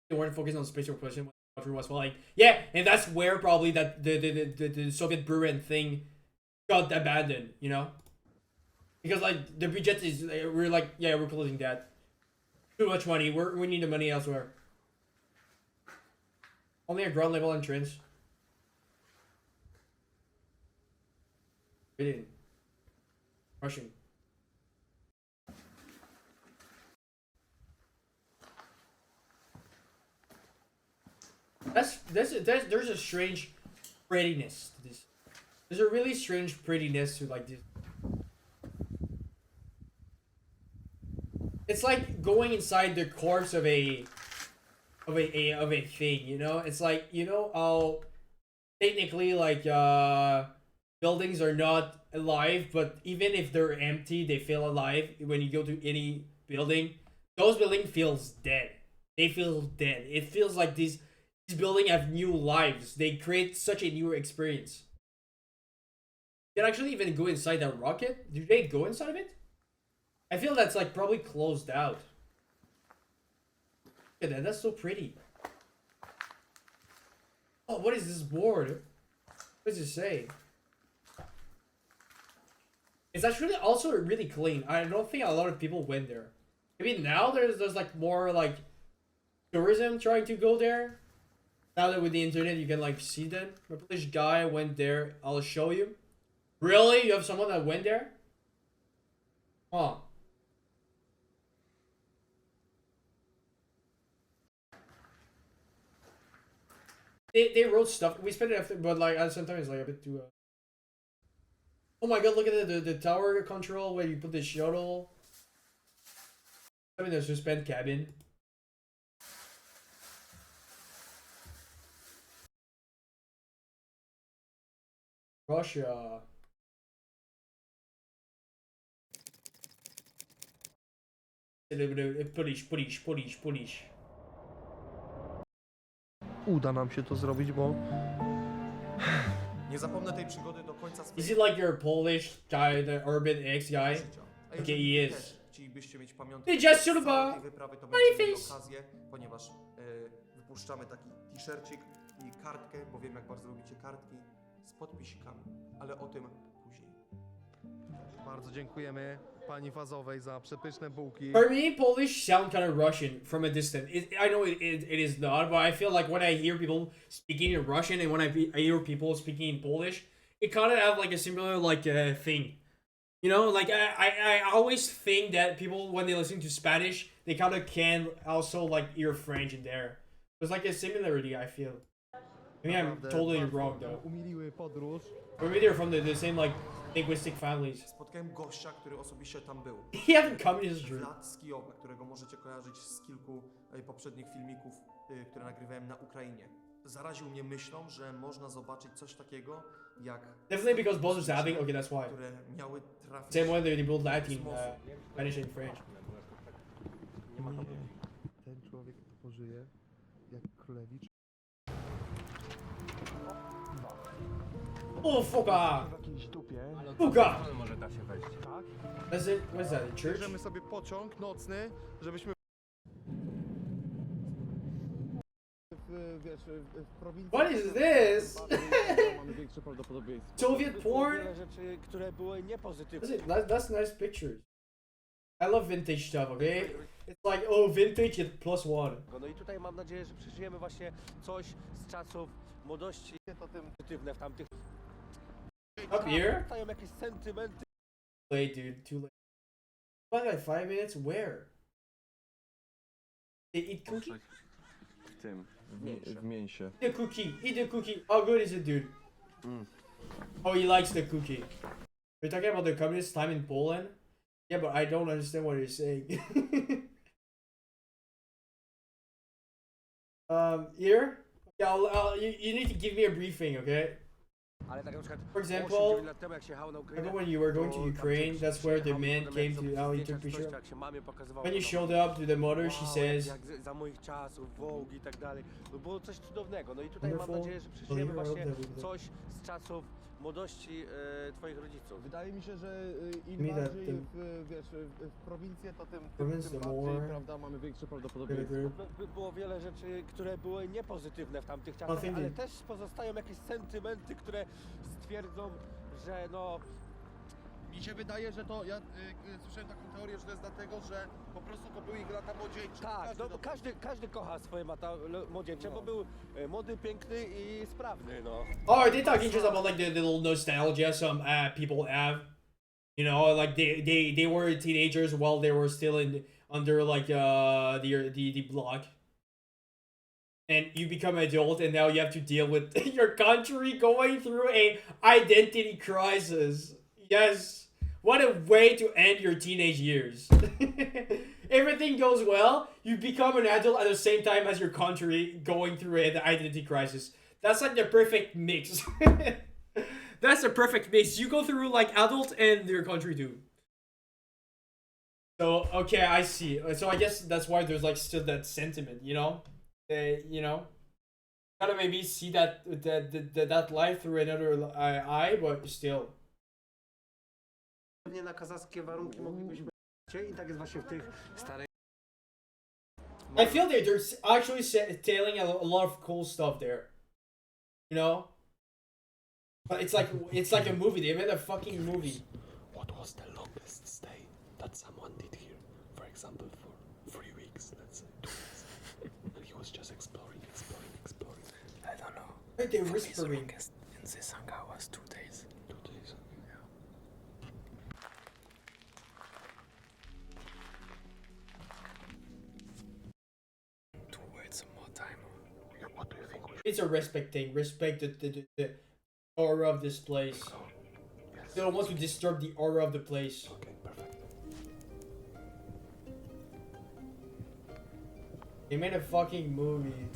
They weren't focused on spatial question. Was like, yeah, and that's where probably that the Soviet Buren thing got abandoned, you know, because like the budget is we're like, yeah, we're closing that. Too much money. We need the money elsewhere. Only a ground level entrance. Brilliant. Russian. There's a strange prettiness to this. There's a really strange prettiness to like this. It's like going inside the corpse of a thing, you know? It's like, you know how technically like buildings are not alive, but even if they're empty, they feel alive when you go to any building. Those buildings feels dead. They feel dead. It feels like these buildings have new lives. They create such a new experience. You can actually even go inside that rocket. Do they go inside of it? I feel that's like probably closed out. Look at that. That's so pretty. Oh, what is this board? What does it say? It's actually also really clean. I don't think a lot of people went there. Maybe now there's like more like tourism trying to go there. Now that with the internet you can like see them. A British guy went there. I'll show you. Really? You have someone that went there? Huh. They wrote stuff. We spent it after, but like sometimes it's like a bit too. Oh my god! Look at the tower control where you put the shuttle. I mean, the suspend cabin. Russia. Polish. Uda nam się to zrobić, bo Nie zapomnę tej przygody do końca swojego Is it like your Polish guy, the Urban X guy? życia. A Okay, jeżeli he wy is. też chcielibyście mieć pamiątkę Ty just z should całej have tej wyprawy, to my będziecie mieli face. okazję, ponieważ wypuszczamy taki t-shircik i kartkę, bo wiem jak bardzo lubicie kartki z podpisikami, ale o tym później. bardzo dziękujemy pani Wazowej za przepyszne bułki. For me, Polish sound kind of Russian from a distance. I know it is not, but I feel like when I hear people speaking in Russian and when I hear people speaking in Polish, it kind of have like a similar like thing. You know, like I always think that people when they listen to Spanish, they kind of can also like hear French in there. There's like a similarity, I feel. Maybe I'm totally wrong though. Umiliły podróż. Or maybe they're from the same like linguistic families. Spotkałem gościa, który osobiście tam był. Yeah, come is true. Vlad z Kijowa, którego możecie kojarzyć z kilku poprzednich filmików, które nagrywałem na Ukrainie. Zaraził mnie myślą, że można zobaczyć coś takiego jak Definitely because both are having. Okay, that's why. które miały trafić Same way they build Latin, Spanish and French. Nie, ten człowiek pożyje jak królewicz. Oh, fuka! W jakiejś dupie. Fuka! Może da się wejść. Tak? What's that, a church? Bierzemy sobie pociąg nocny, żebyśmy... Wiesz, w prowincji... What is this? Mamy większe prawdopodobieństwo. Soviet porn? Wiele rzeczy, które były niepozytywne. That's nice pictures. I love vintage stuff, okay? It's like, oh, vintage is +1. No i tutaj mam nadzieję, że przeżyjemy właśnie coś z czasów młodości. To tym pozytywne w tamtych... Up here? Stają jakieś sentymenty. Late, dude, too late. What, like 5 minutes? Where? They eat cookie? W tym, w mięsie. Eat the cookie, eat the cookie. How good is it, dude? Oh, he likes the cookie. We're talking about the communist time in Poland? Yeah, but I don't understand what you're saying. Here? Yeah, you need to give me a briefing, okay? For example, remember when you were going to Ukraine, that's where the man came to, how he took picture. When you showed up to the mother, she says, Za moich czasów, Vogue i tak dalej. Było coś cudownego. No i tutaj mam Wonderful. nadzieję, że przeżyjemy Well, właśnie you're coś z czasów młodości twoich rodziców. Wydaje mi się, że im Me that bardziej thing. w prowincję, to tym Province, the bardziej, more- prawda, mamy większe Very prawdopodobieństwo. good. Było wiele rzeczy, które były niepozytywne w tamtych I czasach, think ale it- też pozostają jakieś sentymenty, które stwierdzą, że no... Mi się wydaje, że to, ja słyszałem taką teorię, że to jest dlatego, że po prostu to były ich lata młodzieńcze. Tak, no bo każdy kocha swoje młodzieńcze, bo był młody, piękny i sprawny, no. oh, are they talking just about like the little nostalgia some people have? You know, like they were teenagers while they were still under like the block. And you become adult and now you have to deal with your country going through a identity crisis. Yes. What a way to end your teenage years. Everything goes well, you become an adult at the same time as your country going through an identity crisis. That's like the perfect mix. That's the perfect mix. You go through like adult and your country too. So okay, I see. So I guess that's why there's like still that sentiment, you know? You know, gotta maybe see that life through another eye, but still. Pewnie na kazachskie warunki moglibyśmy i tak jest właśnie w tych starych... I feel that they're actually telling a lot of cool stuff there. You know? But it's like a movie. They made a fucking movie. What was the longest stay that someone did here? For example, for 3 weeks, let's say 2 weeks. And he was just exploring. I don't know. Right, they're whispering. In this hangar was 2 days. 2 days. Yeah. To wait some more time. What do you think? It's a respect thing. Respect the aura of this place. They don't want to disturb the aura of the place. Okay, perfect. They made a fucking movie.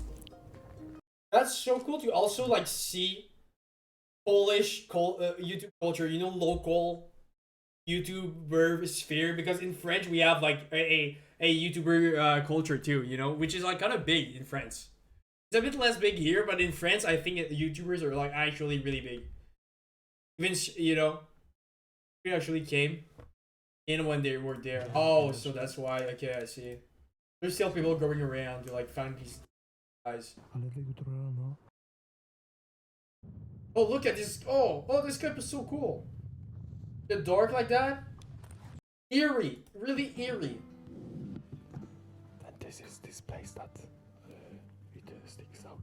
That's so cool to also like see Polish YouTube culture, you know, local YouTuber sphere, because in French we have like a YouTuber culture too, you know, which is like kind of big in France. It's a bit less big here, but in France I think YouTubers are like actually really big. Even you know, we actually came in when they were there. Oh, so that's why. Okay, I see. There's still people going around to like find these guys. Oh, look at this. Oh, this clip is so cool. The dark like that. Eerie, really eerie. And this is this place that it sticks out.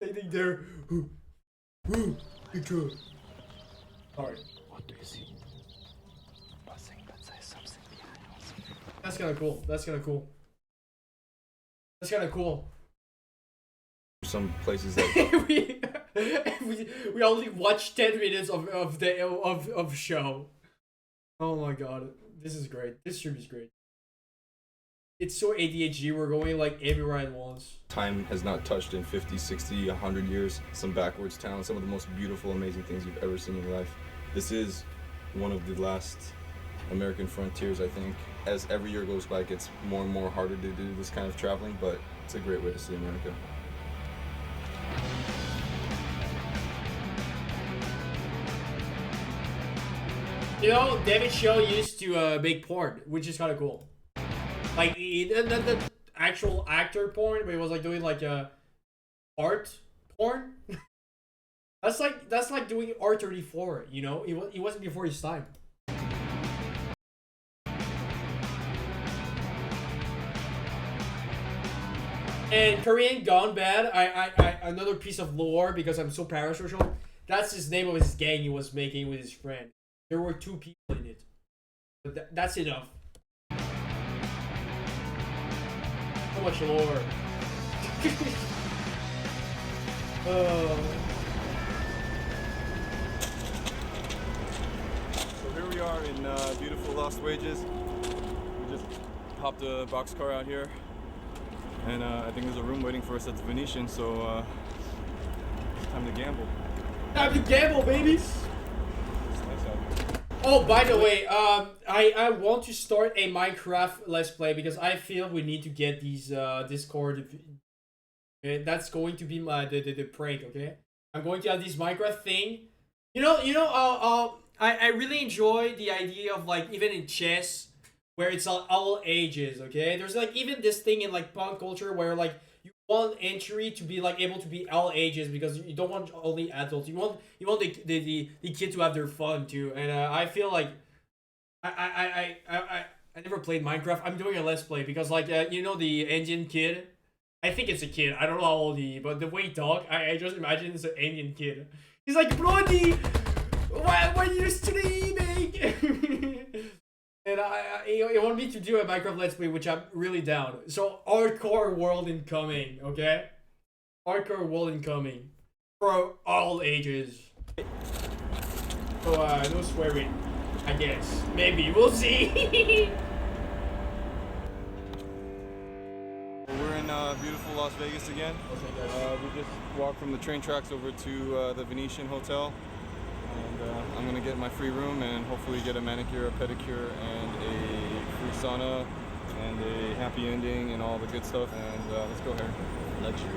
I think they're. Sorry. What do you see? Nothing, but there's something behind us. That's kind of cool. That's kind of cool. That's kind of cool. Some places that we only watched 10 minutes of show. Oh my god, this is great. This stream is great. It's so ADHD. We're going like everywhere at once. time has not touched in 50, 60, 100 years. Some backwards towns, some of the most beautiful, amazing things you've ever seen in your life. This is one of the last American frontiers, I think. As every year goes by, it gets more and more harder to do this kind of traveling, but it's a great way to see America. You know, David Choe used to make porn, which is kind of cool. Like the actual actor porn, but he was like doing like art porn. that's like doing R34. You know, he wasn't before his time. And Korean Gone Bad, I another piece of lore because I'm so parasocial. That's his name of his gang he was making with his friend. There were 2 people in it, but that's enough. So much lore. So here we are in beautiful Lost Wages. We just hopped a boxcar out here, and I think there's a room waiting for us at the Venetian, so it's time to gamble. Time to gamble, babies! It's nice out here. Oh, by the way, I want to start a Minecraft Let's Play because I feel we need to get these Discord. Okay? That's going to be my the prank. Okay, I'm going to have this Minecraft thing. I really enjoy the idea of like even in chess where it's all ages. Okay, there's like even this thing in like punk culture where like you want entry to be like able to be all ages because you don't want only adults. You want the kids to have their fun too. And I feel like I never played Minecraft. I'm doing a Let's Play because like you know the Indian kid. I think it's a kid. I don't know how old he is, but the way he talk, I just imagine it's an Indian kid. He's like, Brody, why are you streaming? And he wanted me to do a Minecraft Let's Play, which I'm really down. So hardcore world incoming, okay? Hardcore world incoming for all ages. So no swearing, I guess. Maybe we'll see. We're in beautiful Las Vegas again. We just walked from the train tracks over to the Venetian Hotel. And I'm gonna get my free room and hopefully get a manicure, a pedicure, and a free sauna, and a happy ending, and all the good stuff. And let's go here. Luxury.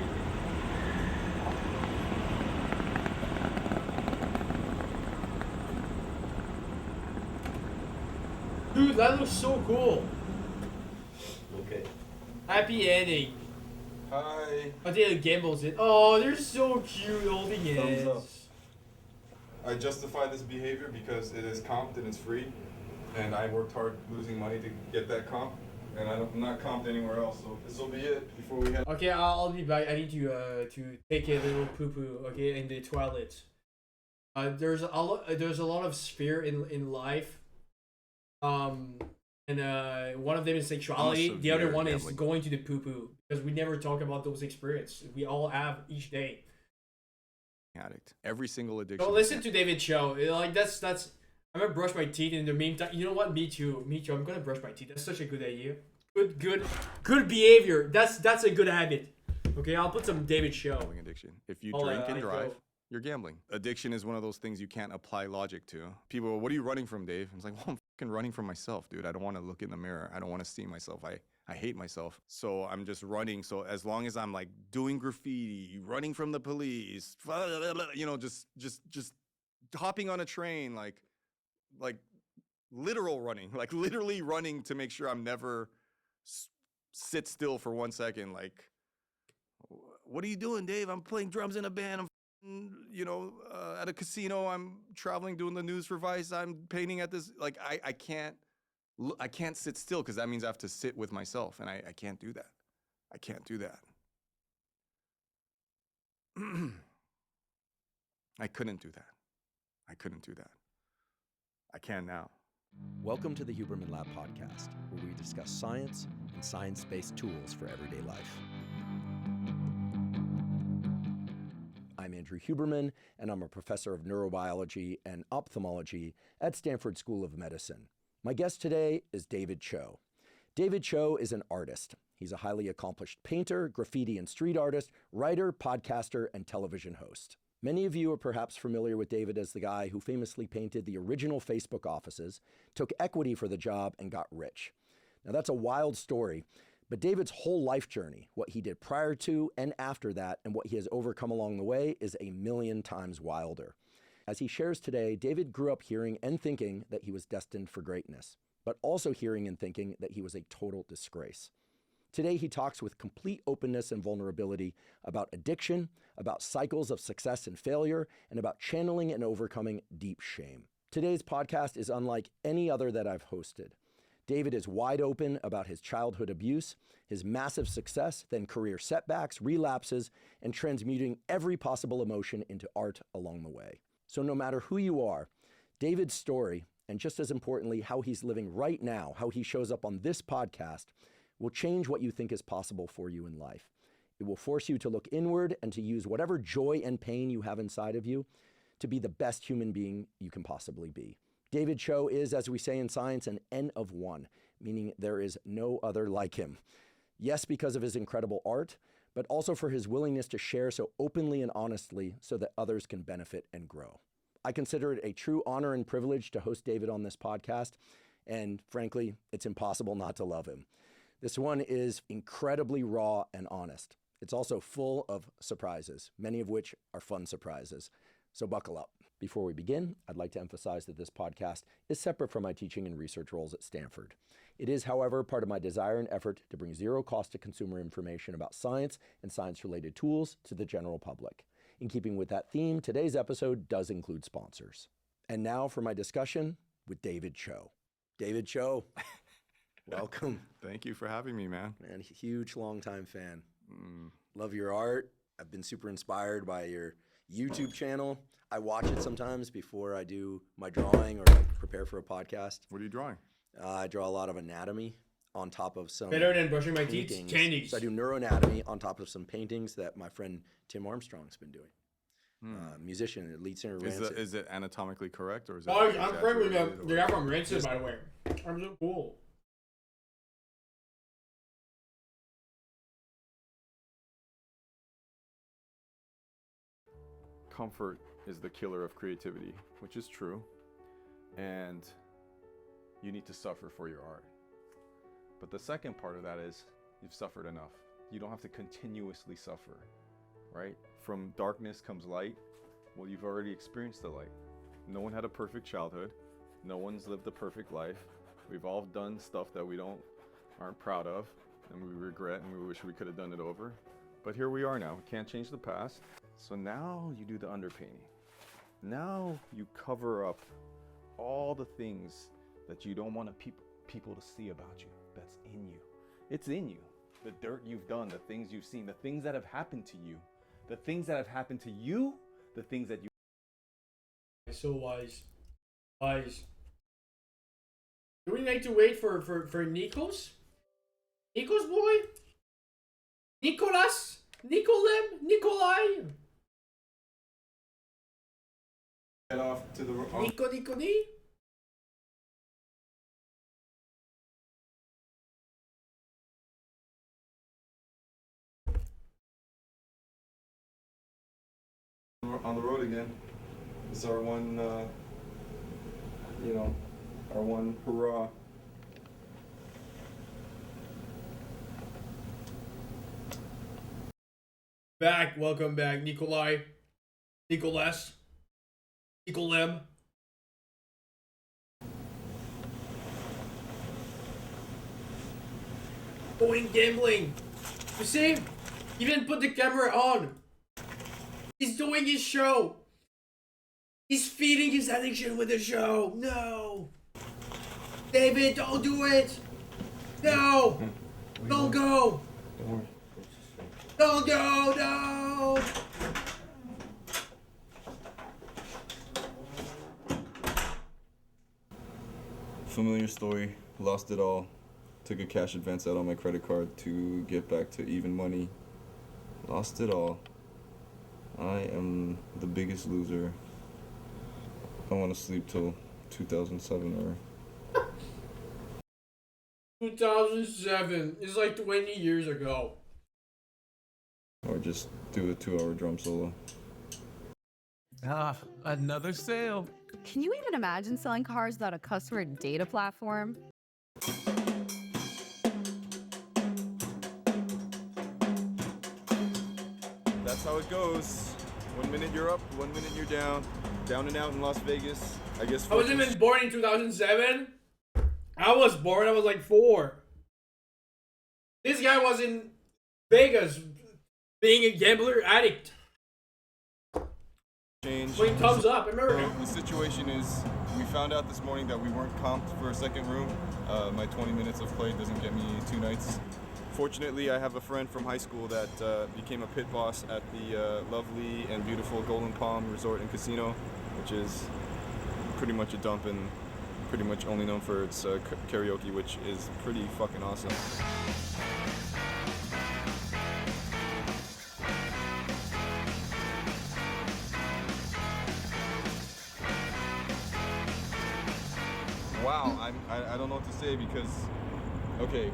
Dude, that looks so cool. Okay. Happy ending. Hi. I think the gambles it. Oh, they're so cute holding Thumbs up. hands. I justify this behavior because it is comped and it's free, and I worked hard losing money to get that comp, and I'm not comped anywhere else. So this will be it before we head. Okay, I'll be back. I need to take a little poo poo. Okay, in the toilet. There's a lot of sphere in life. And one of them is sexuality. The other one is going to the poo poo because we never talk about those experiences. We all have each day. Addict. Every single addiction. So listen to David Choe. Like that's I'm gonna brush my teeth in the meantime. You know what? Me too. Me too. I'm gonna brush my teeth. That's such a good idea. Good behavior. That's a good habit. Okay, I'll put some David Choe. Addiction. If you drink and drive, you're gambling. Addiction is one of those things you can't apply logic to. People go, what are you running from, Dave? And it's like, well, I'm fucking running from myself, dude. I don't want to look in the mirror. I don't want to see myself. I hate myself. So I'm just running. So as long as I'm like doing graffiti, running from the police, you know, just hopping on a train, like literal running, like literally running to make sure I'm never sit still for 1 second. Like, what are you doing, Dave? I'm playing drums in a band. I'm, you know, at a casino. I'm traveling, doing the news for Vice. I'm painting at this. Like, I can't sit still because that means I have to sit with myself, and I can't do that. I can't do that. I couldn't do that. I couldn't do that. I can now. Welcome to the Huberman Lab podcast, where we discuss science and science-based tools for everyday life. I'm Andrew Huberman, and I'm a professor of neurobiology and ophthalmology at Stanford School of Medicine. My guest today is David Choe. David Choe is an artist. He's a highly accomplished painter, graffiti and street artist, writer, podcaster, and television host. Many of you are perhaps familiar with David as the guy who famously painted the original Facebook offices, took equity for the job, and got rich. Now that's a wild story, but David's whole life journey, what he did prior to and after that, and what he has overcome along the way is a million times wilder. As he shares today, David grew up hearing and thinking that he was destined for greatness, but also hearing and thinking that he was a total disgrace. Today, he talks with complete openness and vulnerability about addiction, about cycles of success and failure, and about channeling and overcoming deep shame. Today's podcast is unlike any other that I've hosted. David is wide open about his childhood abuse, his massive success, then career setbacks, relapses, and transmuting every possible emotion into art along the way. So no matter who you are, David's story, and just as importantly, how he's living right now, how he shows up on this podcast, will change what you think is possible for you in life. It will force you to look inward and to use whatever joy and pain you have inside of you to be the best human being you can possibly be. David Choe is, as we say in science, an N of one, meaning there is no other like him. Yes, because of his incredible art, but also for his willingness to share so openly and honestly so that others can benefit and grow. I consider it a true honor and privilege to host David on this podcast, and frankly, it's impossible not to love him. This one is incredibly raw and honest. It's also full of surprises, many of which are fun surprises. So buckle up. Before we begin, I'd like to emphasize that this podcast is separate from my teaching and research roles at Stanford. It is, however, part of my desire and effort to bring zero cost to consumer information about science and science-related tools to the general public. In keeping with that theme, today's episode does include sponsors. And now for my discussion with David Choe. David Choe. Welcome. Thank you for having me, man. Man, huge, longtime fan. Love your art. I've been super inspired by your YouTube channel. I watch it sometimes before I do my drawing or like prepare for a podcast. What are you drawing? I draw a lot of anatomy on top of some Better than brushing my teeth? paintings. Candies. So I do neuroanatomy on top of some paintings that my friend Tim Armstrong's been doing. Musician, lead singer. Is it anatomically correct or is it? Oh, I'm friends with the guy from Rancid, by the way. I'm so cool. Comfort is the killer of creativity, which is true, and you need to suffer for your art. But the second part of that is you've suffered enough. You don't have to continuously suffer, right? From darkness comes light. Well, you've already experienced the light. No one had a perfect childhood. No one's lived a perfect life. We've all done stuff that we aren't proud of, and we regret, and we wish we could have done it over. But here we are now. We can't change the past. So now you do the underpainting. Now you cover up all the things that you don't want people to see about you. That's in you. It's in you. The dirt you've done, the things you've seen, the things that have happened to you. The things that have happened to you, the things that you... So wise. Wise. Do we need to wait for Nikos? Nikos boy? Nicolas? Nicolem? Nikolai? Head off to the... Nico? on the road again. It's our one, our one hurrah. Welcome back, Nikolai, Nicolas, Nicolem. Going gambling. You see? He didn't put the camera on. He's doing his show. He's feeding his addiction with the show. No. David, don't do it. No. Don't go. Don't go. No. Familiar story. Lost it all. Took a cash advance out on my credit card to get back to even money. Lost it all. I am the biggest loser. I want to sleep till 2007 or... 2007 is like 20 years ago. Or just do a 2-hour drum solo. Ah, another sale. Can you even imagine selling cars without a customer data platform? That's how it goes. 1 minute you're up, 1 minute you're down. Down and out in Las Vegas. I guess. I wasn't even born in 2007. I was born, I was like 4. This guy was in Vegas being a gambler addict. Change. Putting thumbs up, remember? So the situation is, we found out this morning that we weren't comped for a second room. My 20 minutes of play doesn't get me 2 nights. Fortunately, I have a friend from high school that became a pit boss at the lovely and beautiful Golden Palm Resort and Casino, which is pretty much a dump and pretty much only known for its karaoke, which is pretty fucking awesome. Wow, I don't know what to say because, okay,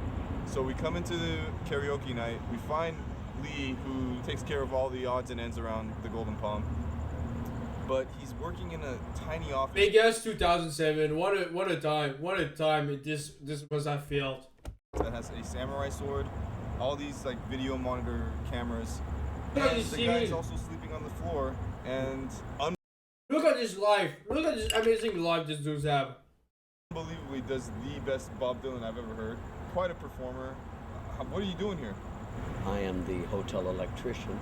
so we come into the karaoke night, we find Lee, who takes care of all the odds and ends around the Golden Palm, but he's working in a tiny office. Big ass 2007, what a time this must have felt. That has a samurai sword, all these like video monitor cameras, Look at and this the TV. guy's also sleeping on the floor, and Look at this life. Look at this amazing life this dude's have. unbelievably does the best Bob Dylan I've ever heard. Quite a performer. What are you doing here? I am the hotel electrician.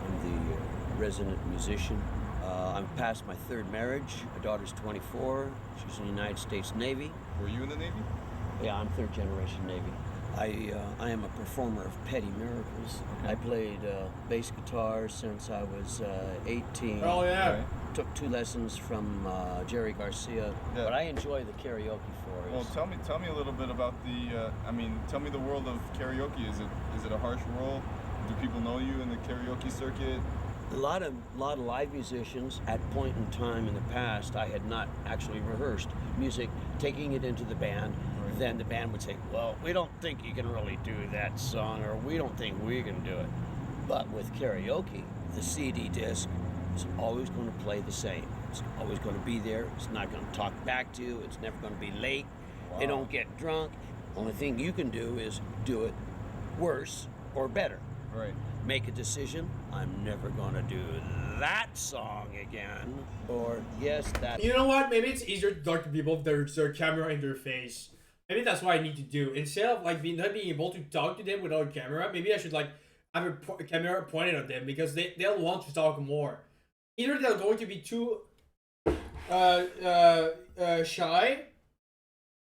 I'm the resident musician. I'm past my 3rd marriage. My daughter's 24. She's in the United States Navy. Were you in the Navy? Yeah, I'm 3rd generation Navy. I am a performer of petty miracles. I played bass guitar since I was 18. Oh yeah. Right. Took 2 lessons from Jerry Garcia. Yeah. But I enjoy the karaoke for it. Well, tell me a little bit about the. Tell me the world of karaoke. Is it a harsh world? Do people know you in the karaoke circuit? A lot of live musicians at point in time in the past, I had not actually rehearsed music, taking it into the band. Right. Then the band would say, well, we don't think you can really do that song, or we don't think we can do it. But with karaoke, the CD disc is always going to play the same. It's always going to be there. It's not going to talk back to you. It's never going to be late. Wow. They don't get drunk. Only thing you can do is do it worse or better. Right. Make a decision. I'm never gonna do that song again. Or yes, that. You know what? Maybe it's easier to talk to people if there's their camera in their face. Maybe that's what I need to do. Instead of like not being able to talk to them without a camera, maybe I should like have a camera pointed at them because they'll want to talk more. Either they're going to be too shy,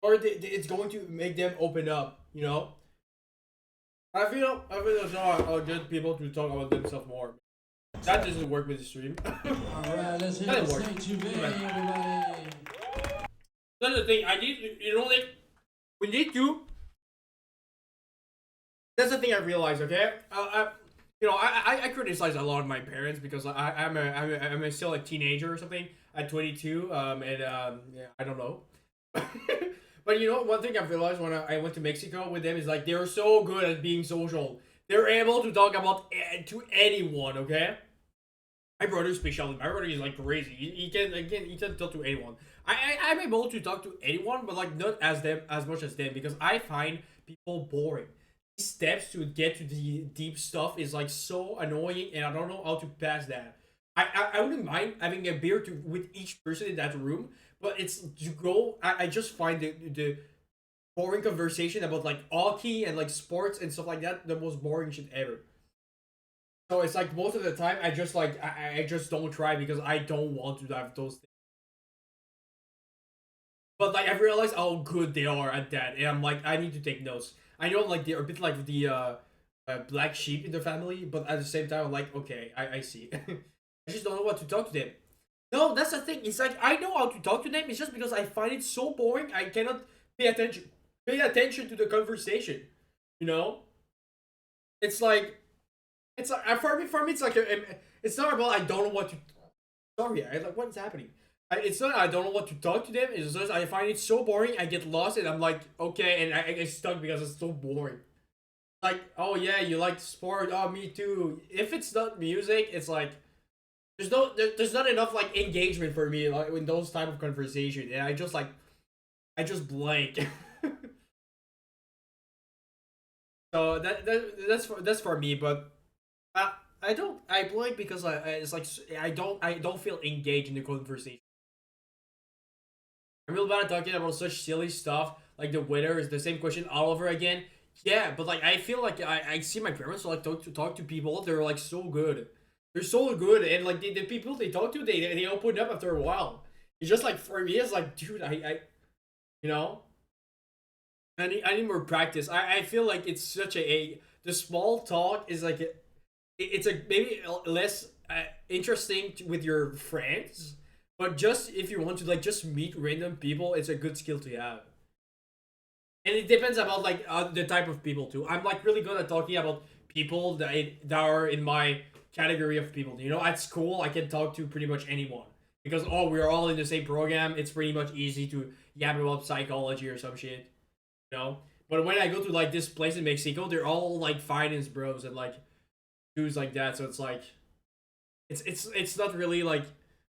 or it's going to make them open up. You know. I feel that's how I'll get people to talk about themselves more. That doesn't work with the stream. Alright, let's hit That the didn't work. stage today, everybody. That's the thing. Like, we need to. That's the thing I realized. Okay, I criticize a lot of my parents because I'm still a teenager or something at 22. I don't know. But you know, one thing I've realized when I went to Mexico with them is like they're so good at being social. They're able to talk about to anyone. Okay, My brother's specialty. My brother is like crazy. He can talk to anyone. I'm able to talk to anyone, but like not as much as them because I find people boring. These steps to get to the deep stuff is like so annoying, and I don't know how to pass that. I wouldn't mind having a beer with each person in that room, but it's to go. I just find the boring conversation about like hockey and like sports and stuff like that the most boring shit ever. So it's like most of the time I just like I just don't try because I don't want to have those things. But like I've realized how good they are at that, and I'm like I need to take notes. I know like they're a bit like the black sheep in the family, but at the same time I'm like okay, I see. I just don't know what to talk to them. No, that's the thing. It's like I know how to talk to them. It's just because I find it so boring. I cannot pay attention to the conversation. You know, it's like for me it's like it's not about I don't know what to. Sorry, I like what's happening. It's not I don't know what to talk to them. It's just I find it so boring. I get lost and I'm like okay, and I get stuck because it's so boring. Like oh yeah, you like sport. Oh me too. If it's not music, it's like. There's not enough like engagement for me like in those type of conversation, and I just blank. So that's for me, but I blank because it's like I don't feel engaged in the conversation. I'm real bad at talking about such silly stuff like the weather is the same question all over again. Yeah, but like I feel like I see my parents like talk to people. They're like so good. They're so good, and like the people they talk to, they open up after a while. It's just like for me, it's like, dude, you know, I need more practice. I feel like it's such the small talk is like it's a maybe less interesting with your friends, but just if you want to like just meet random people, it's a good skill to have. And it depends about like the type of people too. I'm like really good at talking about people that are in my category of people. You know, at school I can talk to pretty much anyone because we're all in the same program. It's pretty much easy to yap about psychology or some shit, you know. But when I go to like this place in Mexico, they're all like finance bros and like dudes like that. So it's like it's not really like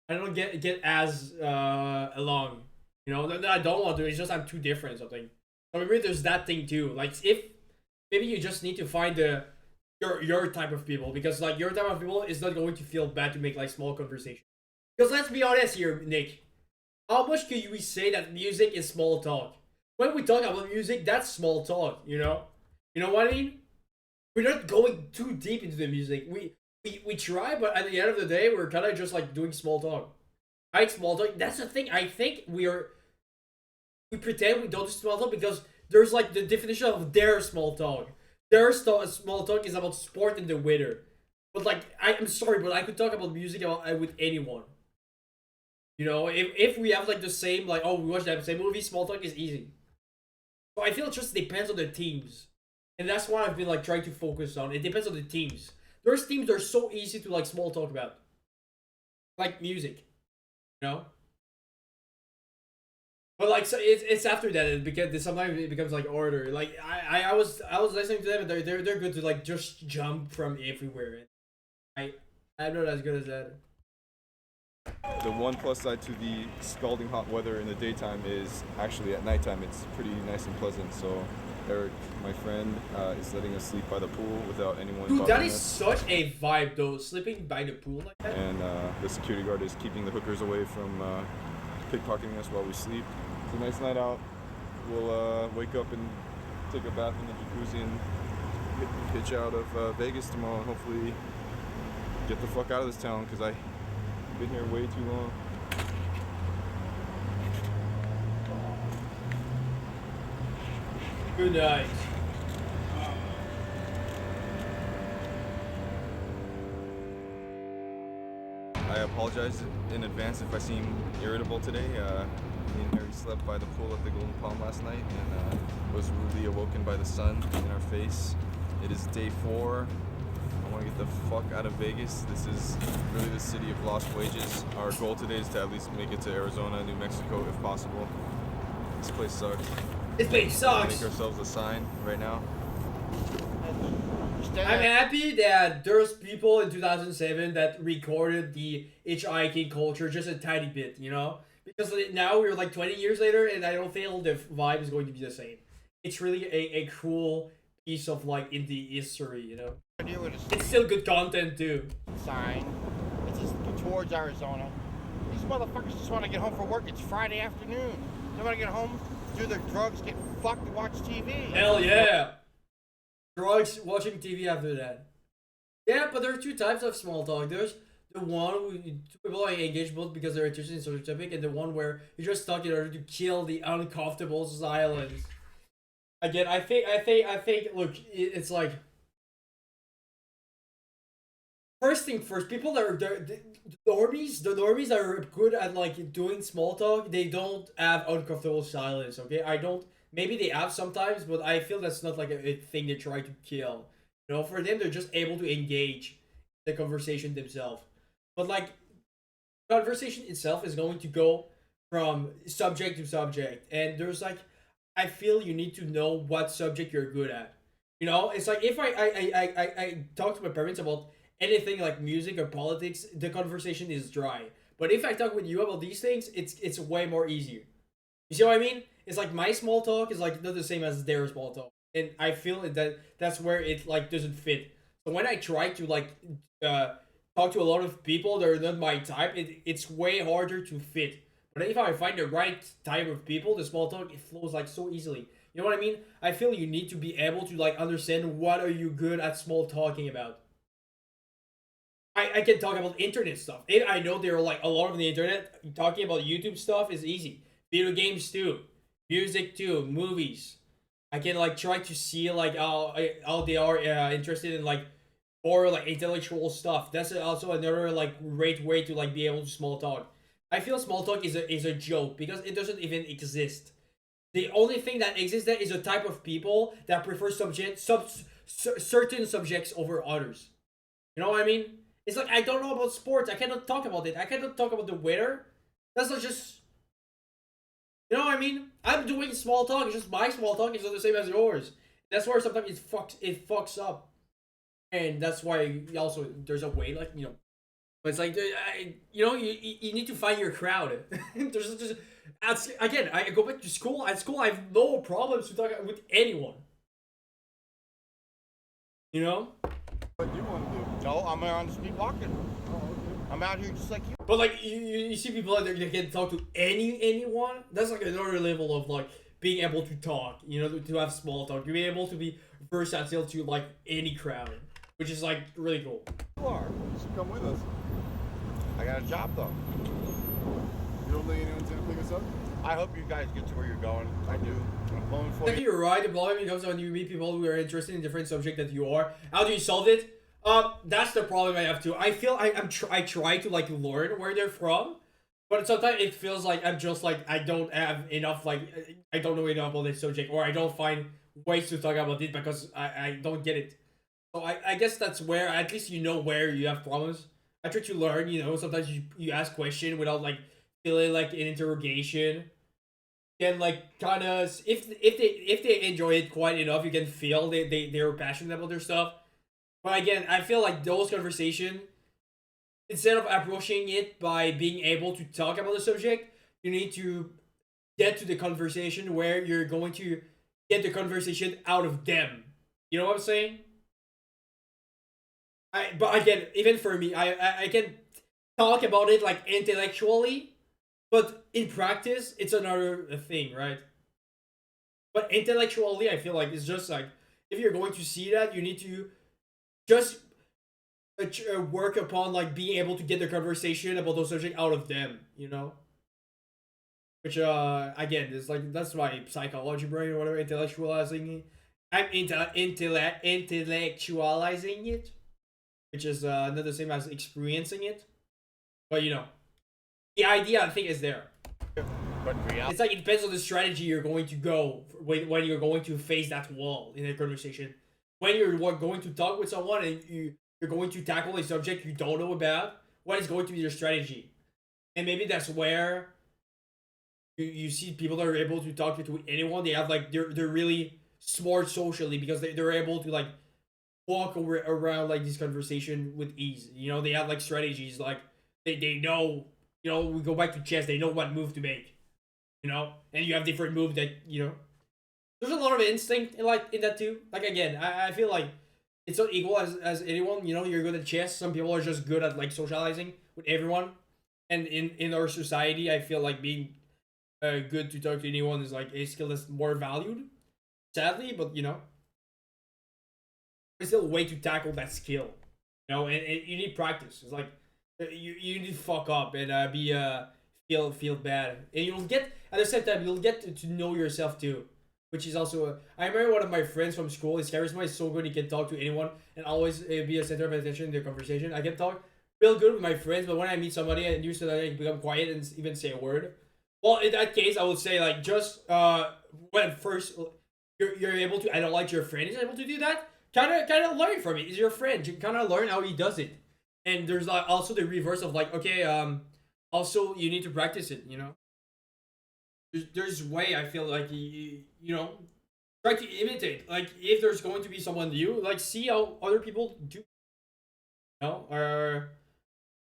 I don't get as along. You know, that I don't want to. It's just I'm too different or something. So maybe there's that thing too. Like if maybe you just need to find your type of people because like your type of people is not going to feel bad to make like small conversation. Because let's be honest here, Nick. How much can we say that music is small talk? When we talk about music, that's small talk, you know? You know what I mean? We're not going too deep into the music. We try, but at the end of the day, we're kind of just like doing small talk. Right? Small talk. That's the thing. I think we pretend we don't do small talk because there's like the definition of their small talk. Their small talk is about sport and the weather. But like, I'm sorry, but I could talk about music with anyone. You know, if we have like the same, like, oh, we watched that same movie, small talk is easy. So I feel it just depends on the teams. And that's what I've been like trying to focus on. It depends on the teams. There's teams that are so easy to like small talk about. Like music. You know? But like so it's after that because sometimes it becomes like order. Like I was listening to them and they're good to like just jump from everywhere. I'm not as good as that. The one plus side to the scalding hot weather in the daytime is actually at nighttime it's pretty nice and pleasant. So Eric, my friend, is letting us sleep by the pool without anyone Dude, that bothering is us. such a vibe though, sleeping by the pool like that. And the security guard is keeping the hookers away from pickpocketing us while we sleep. It's a nice night out. We'll wake up and take a bath in the jacuzzi and hitch out of Vegas tomorrow and hopefully get the fuck out of this town because I've been here way too long. Good night. I apologize in advance if I seem irritable today. Me and Harry slept by the pool at the Golden Palm last night and was rudely awoken by the sun in our face. It is day 4. I want to get the fuck out of Vegas. This is really the city of lost wages. Our goal today is to at least make it to Arizona, New Mexico if possible. This place sucks. This place sucks! Make ourselves a sign right now. I'm happy that there's people in 2007 that recorded the hitchhiking culture just a tiny bit, you know? Because now we're like 20 years later, and I don't feel the vibe is going to be the same. It's really a cool piece of like indie history, you know? It's still good content too. Sign. It's just towards Arizona. These motherfuckers just want to get home from work. It's Friday afternoon. They want to get home, do their drugs, get fucked, and watch TV. Hell yeah! Drugs, watching TV after that. Yeah, but there are two types of small talk. There's the one where people are engaged both because they're interested in social topic, and the one where you just talk in order to kill the uncomfortable silence. Again, I think. Look, it's like first thing first. People that are the normies that are good at like doing small talk, they don't have uncomfortable silence. Okay, I don't. Maybe they have sometimes, but I feel that's not like a thing they try to kill. You know, for them, they're just able to engage the conversation themselves. But like, conversation itself is going to go from subject to subject, and there's like, I feel you need to know what subject you're good at. You know, it's like if I talk to my parents about anything like music or politics, the conversation is dry. But if I talk with you about these things, it's way more easier. You see what I mean? It's like my small talk is like not the same as their small talk, and I feel that that's where it like doesn't fit. So when I try to like talk to a lot of people that are not my type, it's way harder to fit. But if I find the right type of people, the small talk it flows like so easily. You know what I mean? I feel you need to be able to like understand what are you good at small talking about. I can talk about internet stuff. I know there are like a lot of the internet. Talking about YouTube stuff is easy. Video games too. Music too. Movies. I can like try to see like how they are interested in like or like intellectual stuff. That's also another like great way to like be able to small talk. I feel small talk is a joke because it doesn't even exist. The only thing that exists there is a type of people that prefer certain subjects over others. You know what I mean? It's like I don't know about sports. I cannot talk about it. I cannot talk about the weather. That's not just. You know what I mean? I'm doing small talk. It's just my small talk is not the same as yours. That's where sometimes it fucks up, and that's why also there's a way like you know. But it's like you know you need to find your crowd. There's just again I go back to school. At school I have no problems to talk with anyone. You know. What do you want to do? No, I'm on the street walking. Oh, okay. I'm out here just like you. But like you see people out there that can talk to anyone. That's like another level of like being able to talk. You know, to have small talk. You're able to be versatile to like any crowd, which is like really cool. You are. You should come with us. I got a job though. You don't think anyone's gonna pick us up? I hope you guys get to where you're going. I do. I'm pulling for I think you. you're right. The problem comes when you meet people who are interested in different subject that you are. How do you solve it? That's the problem I have too. I feel I try to like learn where they're from, but sometimes it feels like I'm just like I don't have enough like I don't know enough about this subject, or I don't find ways to talk about it because I don't get it. So I guess that's where at least you know where you have problems. I try to learn. You know, sometimes you ask question without like feeling like an interrogation. Can like kind of if they enjoy it quite enough, you can feel they're passionate about their stuff. But again, I feel like those conversations, instead of approaching it by being able to talk about the subject, you need to get to the conversation where you're going to get the conversation out of them. You know what I'm saying? But again, even for me, I can talk about it like intellectually, but in practice, it's another thing, right? But intellectually, I feel like it's just like if you're going to see that, you need to just work upon like being able to get the conversation about those subjects out of them, you know. Which again, is like that's my psychology brain or whatever, intellectualizing it. I'm intellectualizing it, which is not the same as experiencing it. But you know, the idea I think is there. But it's like it depends on the strategy you're going to go when you're going to face that wall in a conversation. When you're going to talk with someone and you're going to tackle a subject you don't know about, what is going to be your strategy? And maybe that's where you see people that are able to talk to anyone. They have like they're really smart socially because they're able to like walk around like this conversation with ease. You know, they have like strategies, like they know, you know, we go back to chess, they know what move to make. You know, and you have different moves that, you know. There's a lot of instinct in that too. Like again, I feel like it's not equal as anyone. You know, you're good at chess. Some people are just good at like socializing with everyone. And in our society, I feel like being good to talk to anyone is like a skill that's more valued. Sadly, but you know, there's still a way to tackle that skill. You know, and you need practice. It's like you need to fuck up and feel bad, and you'll get at the same time you'll get to know yourself too. Which is also, I remember one of my friends from school, his charisma is so good, he can talk to anyone and always be a center of attention in the conversation. I can talk real good with my friends, but when I meet somebody, I used to like become quiet and even say a word. Well, in that case, I would say like just when first you're able to analyze your friend is able to do that, kind of learn from it. Is your friend, you kind of learn how he does it. And there's like also the reverse of like, okay, also you need to practice it, you know. There's way I feel like you know, try to imitate. Like if there's going to be someone new, like see how other people do. You know, or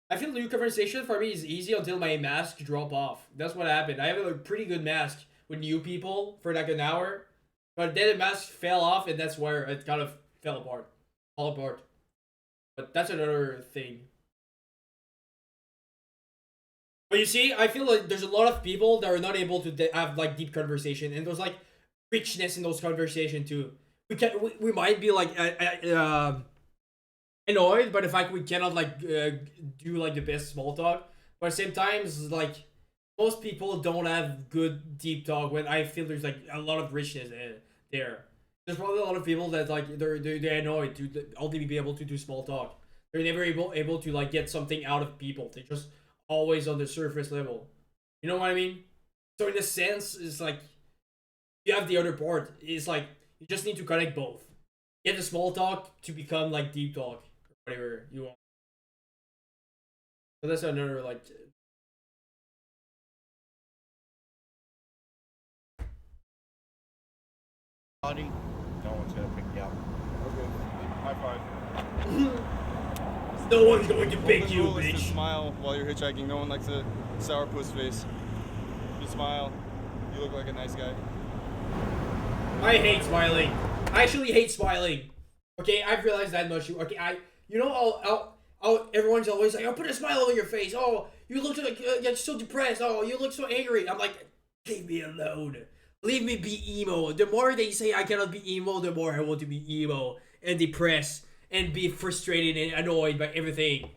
I feel new conversation for me is easy until my mask drop off. That's what happened. I have a pretty good mask with new people for like an hour, but then the mask fell off, and that's where it kind of fell apart, all apart. But that's another thing. But you see, I feel like there's a lot of people that are not able to have like deep conversation, and there's like richness in those conversation too. We might be like annoyed by the fact we cannot like do like the best small talk, but at the same time, it's like most people don't have good deep talk. When I feel there's like a lot of richness there. There's probably a lot of people that like they're annoyed to only be able to do small talk. They're never able to like get something out of people. They just always on the surface level. You know what I mean? So in a sense, it's like you have the other part. It's like you just need to connect both. Get the small talk to become like deep talk or whatever you want. So that's another like. Buddy, no one's gonna pick you up. Okay. High five. No one's going to pick you, Rule is to bitch. smile while you're hitchhiking. No one likes a sourpuss face. You smile. You look like a nice guy. I hate smiling. I actually hate smiling. Okay, I've realized that much. Okay, you know how everyone's always like, "Oh, put a smile on your face. Oh, you look like you're so depressed. Oh, you look so angry." I'm like, leave me alone. Leave me be emo. The more they say I cannot be emo, the more I want to be emo and depressed and be frustrated and annoyed by everything.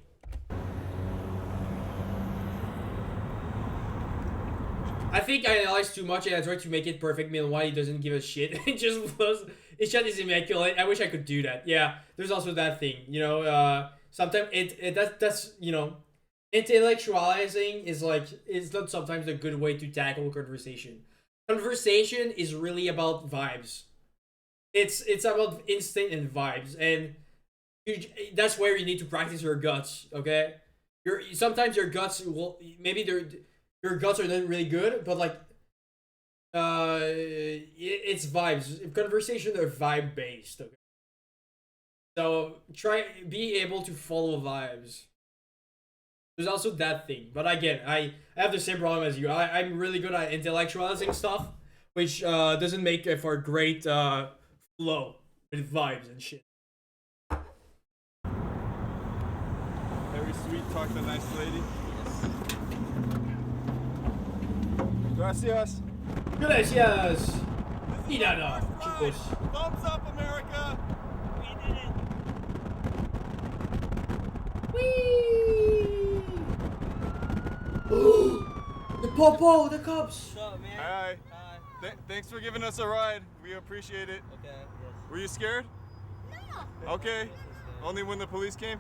I think I analyze too much and I try to make it perfect. Meanwhile, he doesn't give a shit. It just flows. His shit is immaculate. I wish I could do that. Yeah, there's also that thing. You know, sometimes that's you know, intellectualizing is like it's not sometimes a good way to tackle conversation. Conversation is really about vibes. It's about instinct and vibes, and that's where you need to practice your guts. Okay, sometimes your guts will maybe your guts are not really good, but like it's vibes. Conversation are vibe based. Okay? So be able to follow vibes. There's also that thing, but again, I have the same problem as you. I'm really good at intellectualizing stuff, which doesn't make it for a great flow with vibes and shit. Very sweet, talk to a nice lady. Gracias. Gracias. Y nada, chicos. Thumbs up, America. We did it. Whee! The popo, the cops. What's up, man? Hi. Hi. Thanks for giving us a ride. We appreciate it. Okay. Yes. Were you scared? No. Okay. Only when the police came?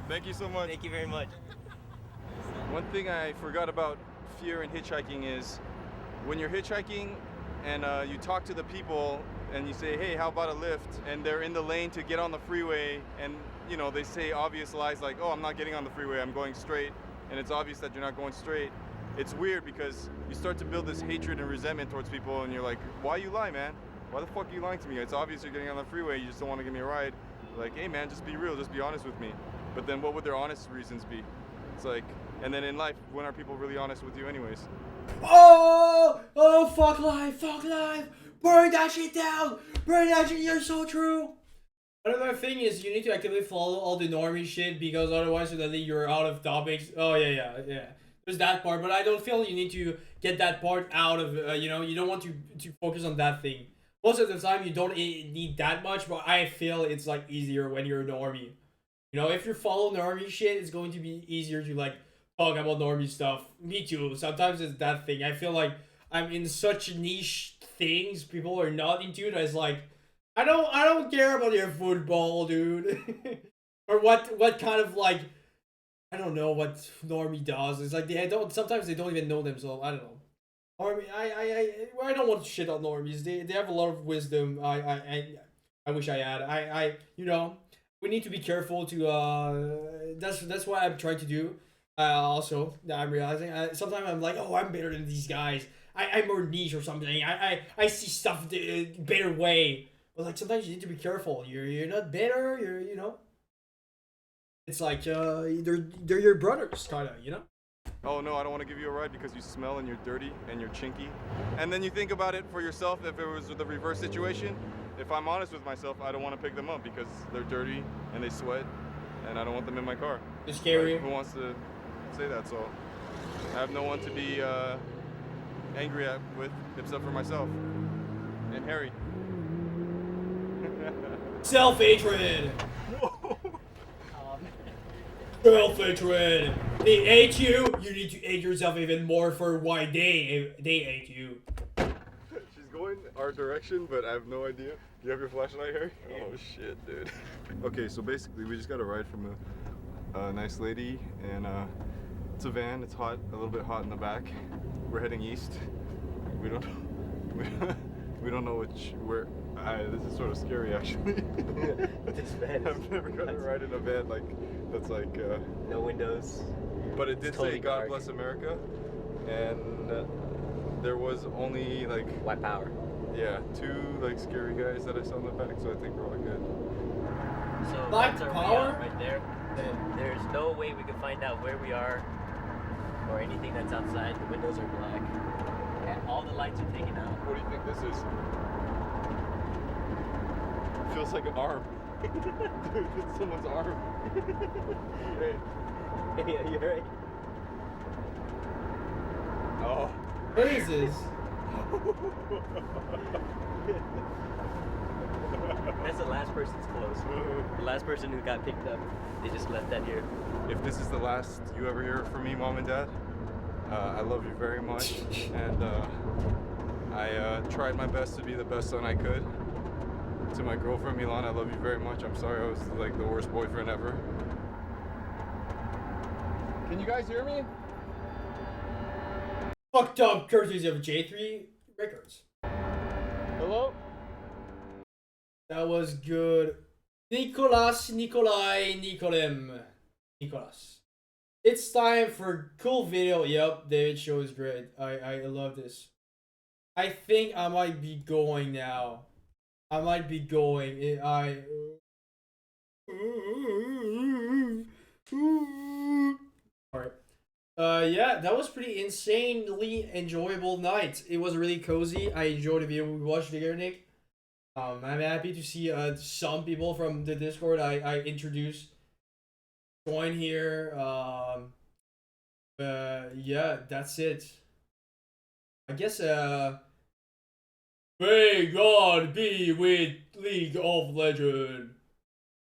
Thank you so much. Thank you very much. One thing I forgot about fear in hitchhiking is when you're hitchhiking and you talk to the people and you say, hey, how about a lift? And they're in the lane to get on the freeway and you know, they say obvious lies like, oh, I'm not getting on the freeway, I'm going straight. And it's obvious that you're not going straight. It's weird because you start to build this hatred and resentment towards people and you're like, why you lie, man? why the fuck are you lying to me? It's obvious you're getting on the freeway, you just don't want to give me a ride. Like, hey man, just be real, just be honest with me. But then what would their honest reasons be? It's like, and then in life, when are people really honest with you anyways? Oh, fuck life, burn that shit down, burn that shit, you're so true. Another thing is you need to actively follow all the normie shit because otherwise suddenly you're out of topics. Oh yeah. There's that part, but I don't feel you need to get that part out of, you know, you don't want to focus on that thing. Most of the time you don't need that much, but I feel it's like easier when you're a normie. You know, if you follow normie shit, it's going to be easier to like talk about normie stuff. Me too. Sometimes it's that thing. I feel like I'm in such niche things people are not into that it's like, I don't care about your football, dude. Or what kind of like, I don't know what normie does. It's like sometimes they don't even know themselves. I don't know. Normie, I don't want to shit on normies. They have a lot of wisdom. I wish I had. You know, we need to be careful to that's what I'm trying to do. Also, I'm realizing sometimes I'm like, oh, I'm better than these guys. I'm more niche or something. I see stuff the better way. But like sometimes you need to be careful. You're not better. You know. It's like they're your brothers, kinda, you know. Oh no, I don't want to give you a ride because you smell and you're dirty and you're chinky. And then you think about it for yourself. If it was the reverse situation, if I'm honest with myself, I don't want to pick them up because they're dirty and they sweat, and I don't want them in my car. It's scary. But who wants to say that? So I have no one to be angry at with except for myself and Harry. Self-hatred. Self-hatred. They hate you. You need to hate yourself even more for why they hate you. She's going our direction, but I have no idea. You have your flashlight, Harry? Oh shit, dude. Okay, so basically we just got a ride from a nice lady, and it's a van. It's hot, a little bit hot in the back. We're heading east. We don't know where. This is sort of scary, actually. This van. I've never got a ride in a van that's like no windows. But it did totally say "God dark. bless America," and there was only like white power. Yeah, 2 like scary guys that I saw in the back, so I think we're all good. So Black that's our power? way out right there. There's no way we can find out where we are or anything that's outside. The windows are black. And all the lights are taken out. What do you think this is? Feels like an arm. Dude, it's someone's arm. Hey. Yeah, you're right. Oh. What is this? That's the last person's clothes. The last person who got picked up, they just left that here. If this is the last you ever hear from me, Mom and Dad, I love you very much, and I tried my best to be the best son I could. To my girlfriend Milan, I love you very much. I'm sorry I was like the worst boyfriend ever. Can you guys hear me? Fucked up courtesy of J3 Records. Hello? That was good. Nicolas. It's time for cool video. Yep, David show is great. I love this. I think I might be going now. I might be going. Alright. Yeah, that was pretty insanely enjoyable night. It was really cozy. I enjoyed the video we watched together, Nick. I'm happy to see some people from the Discord I introduced join here. Yeah, that's it. I guess may God be with League of Legends.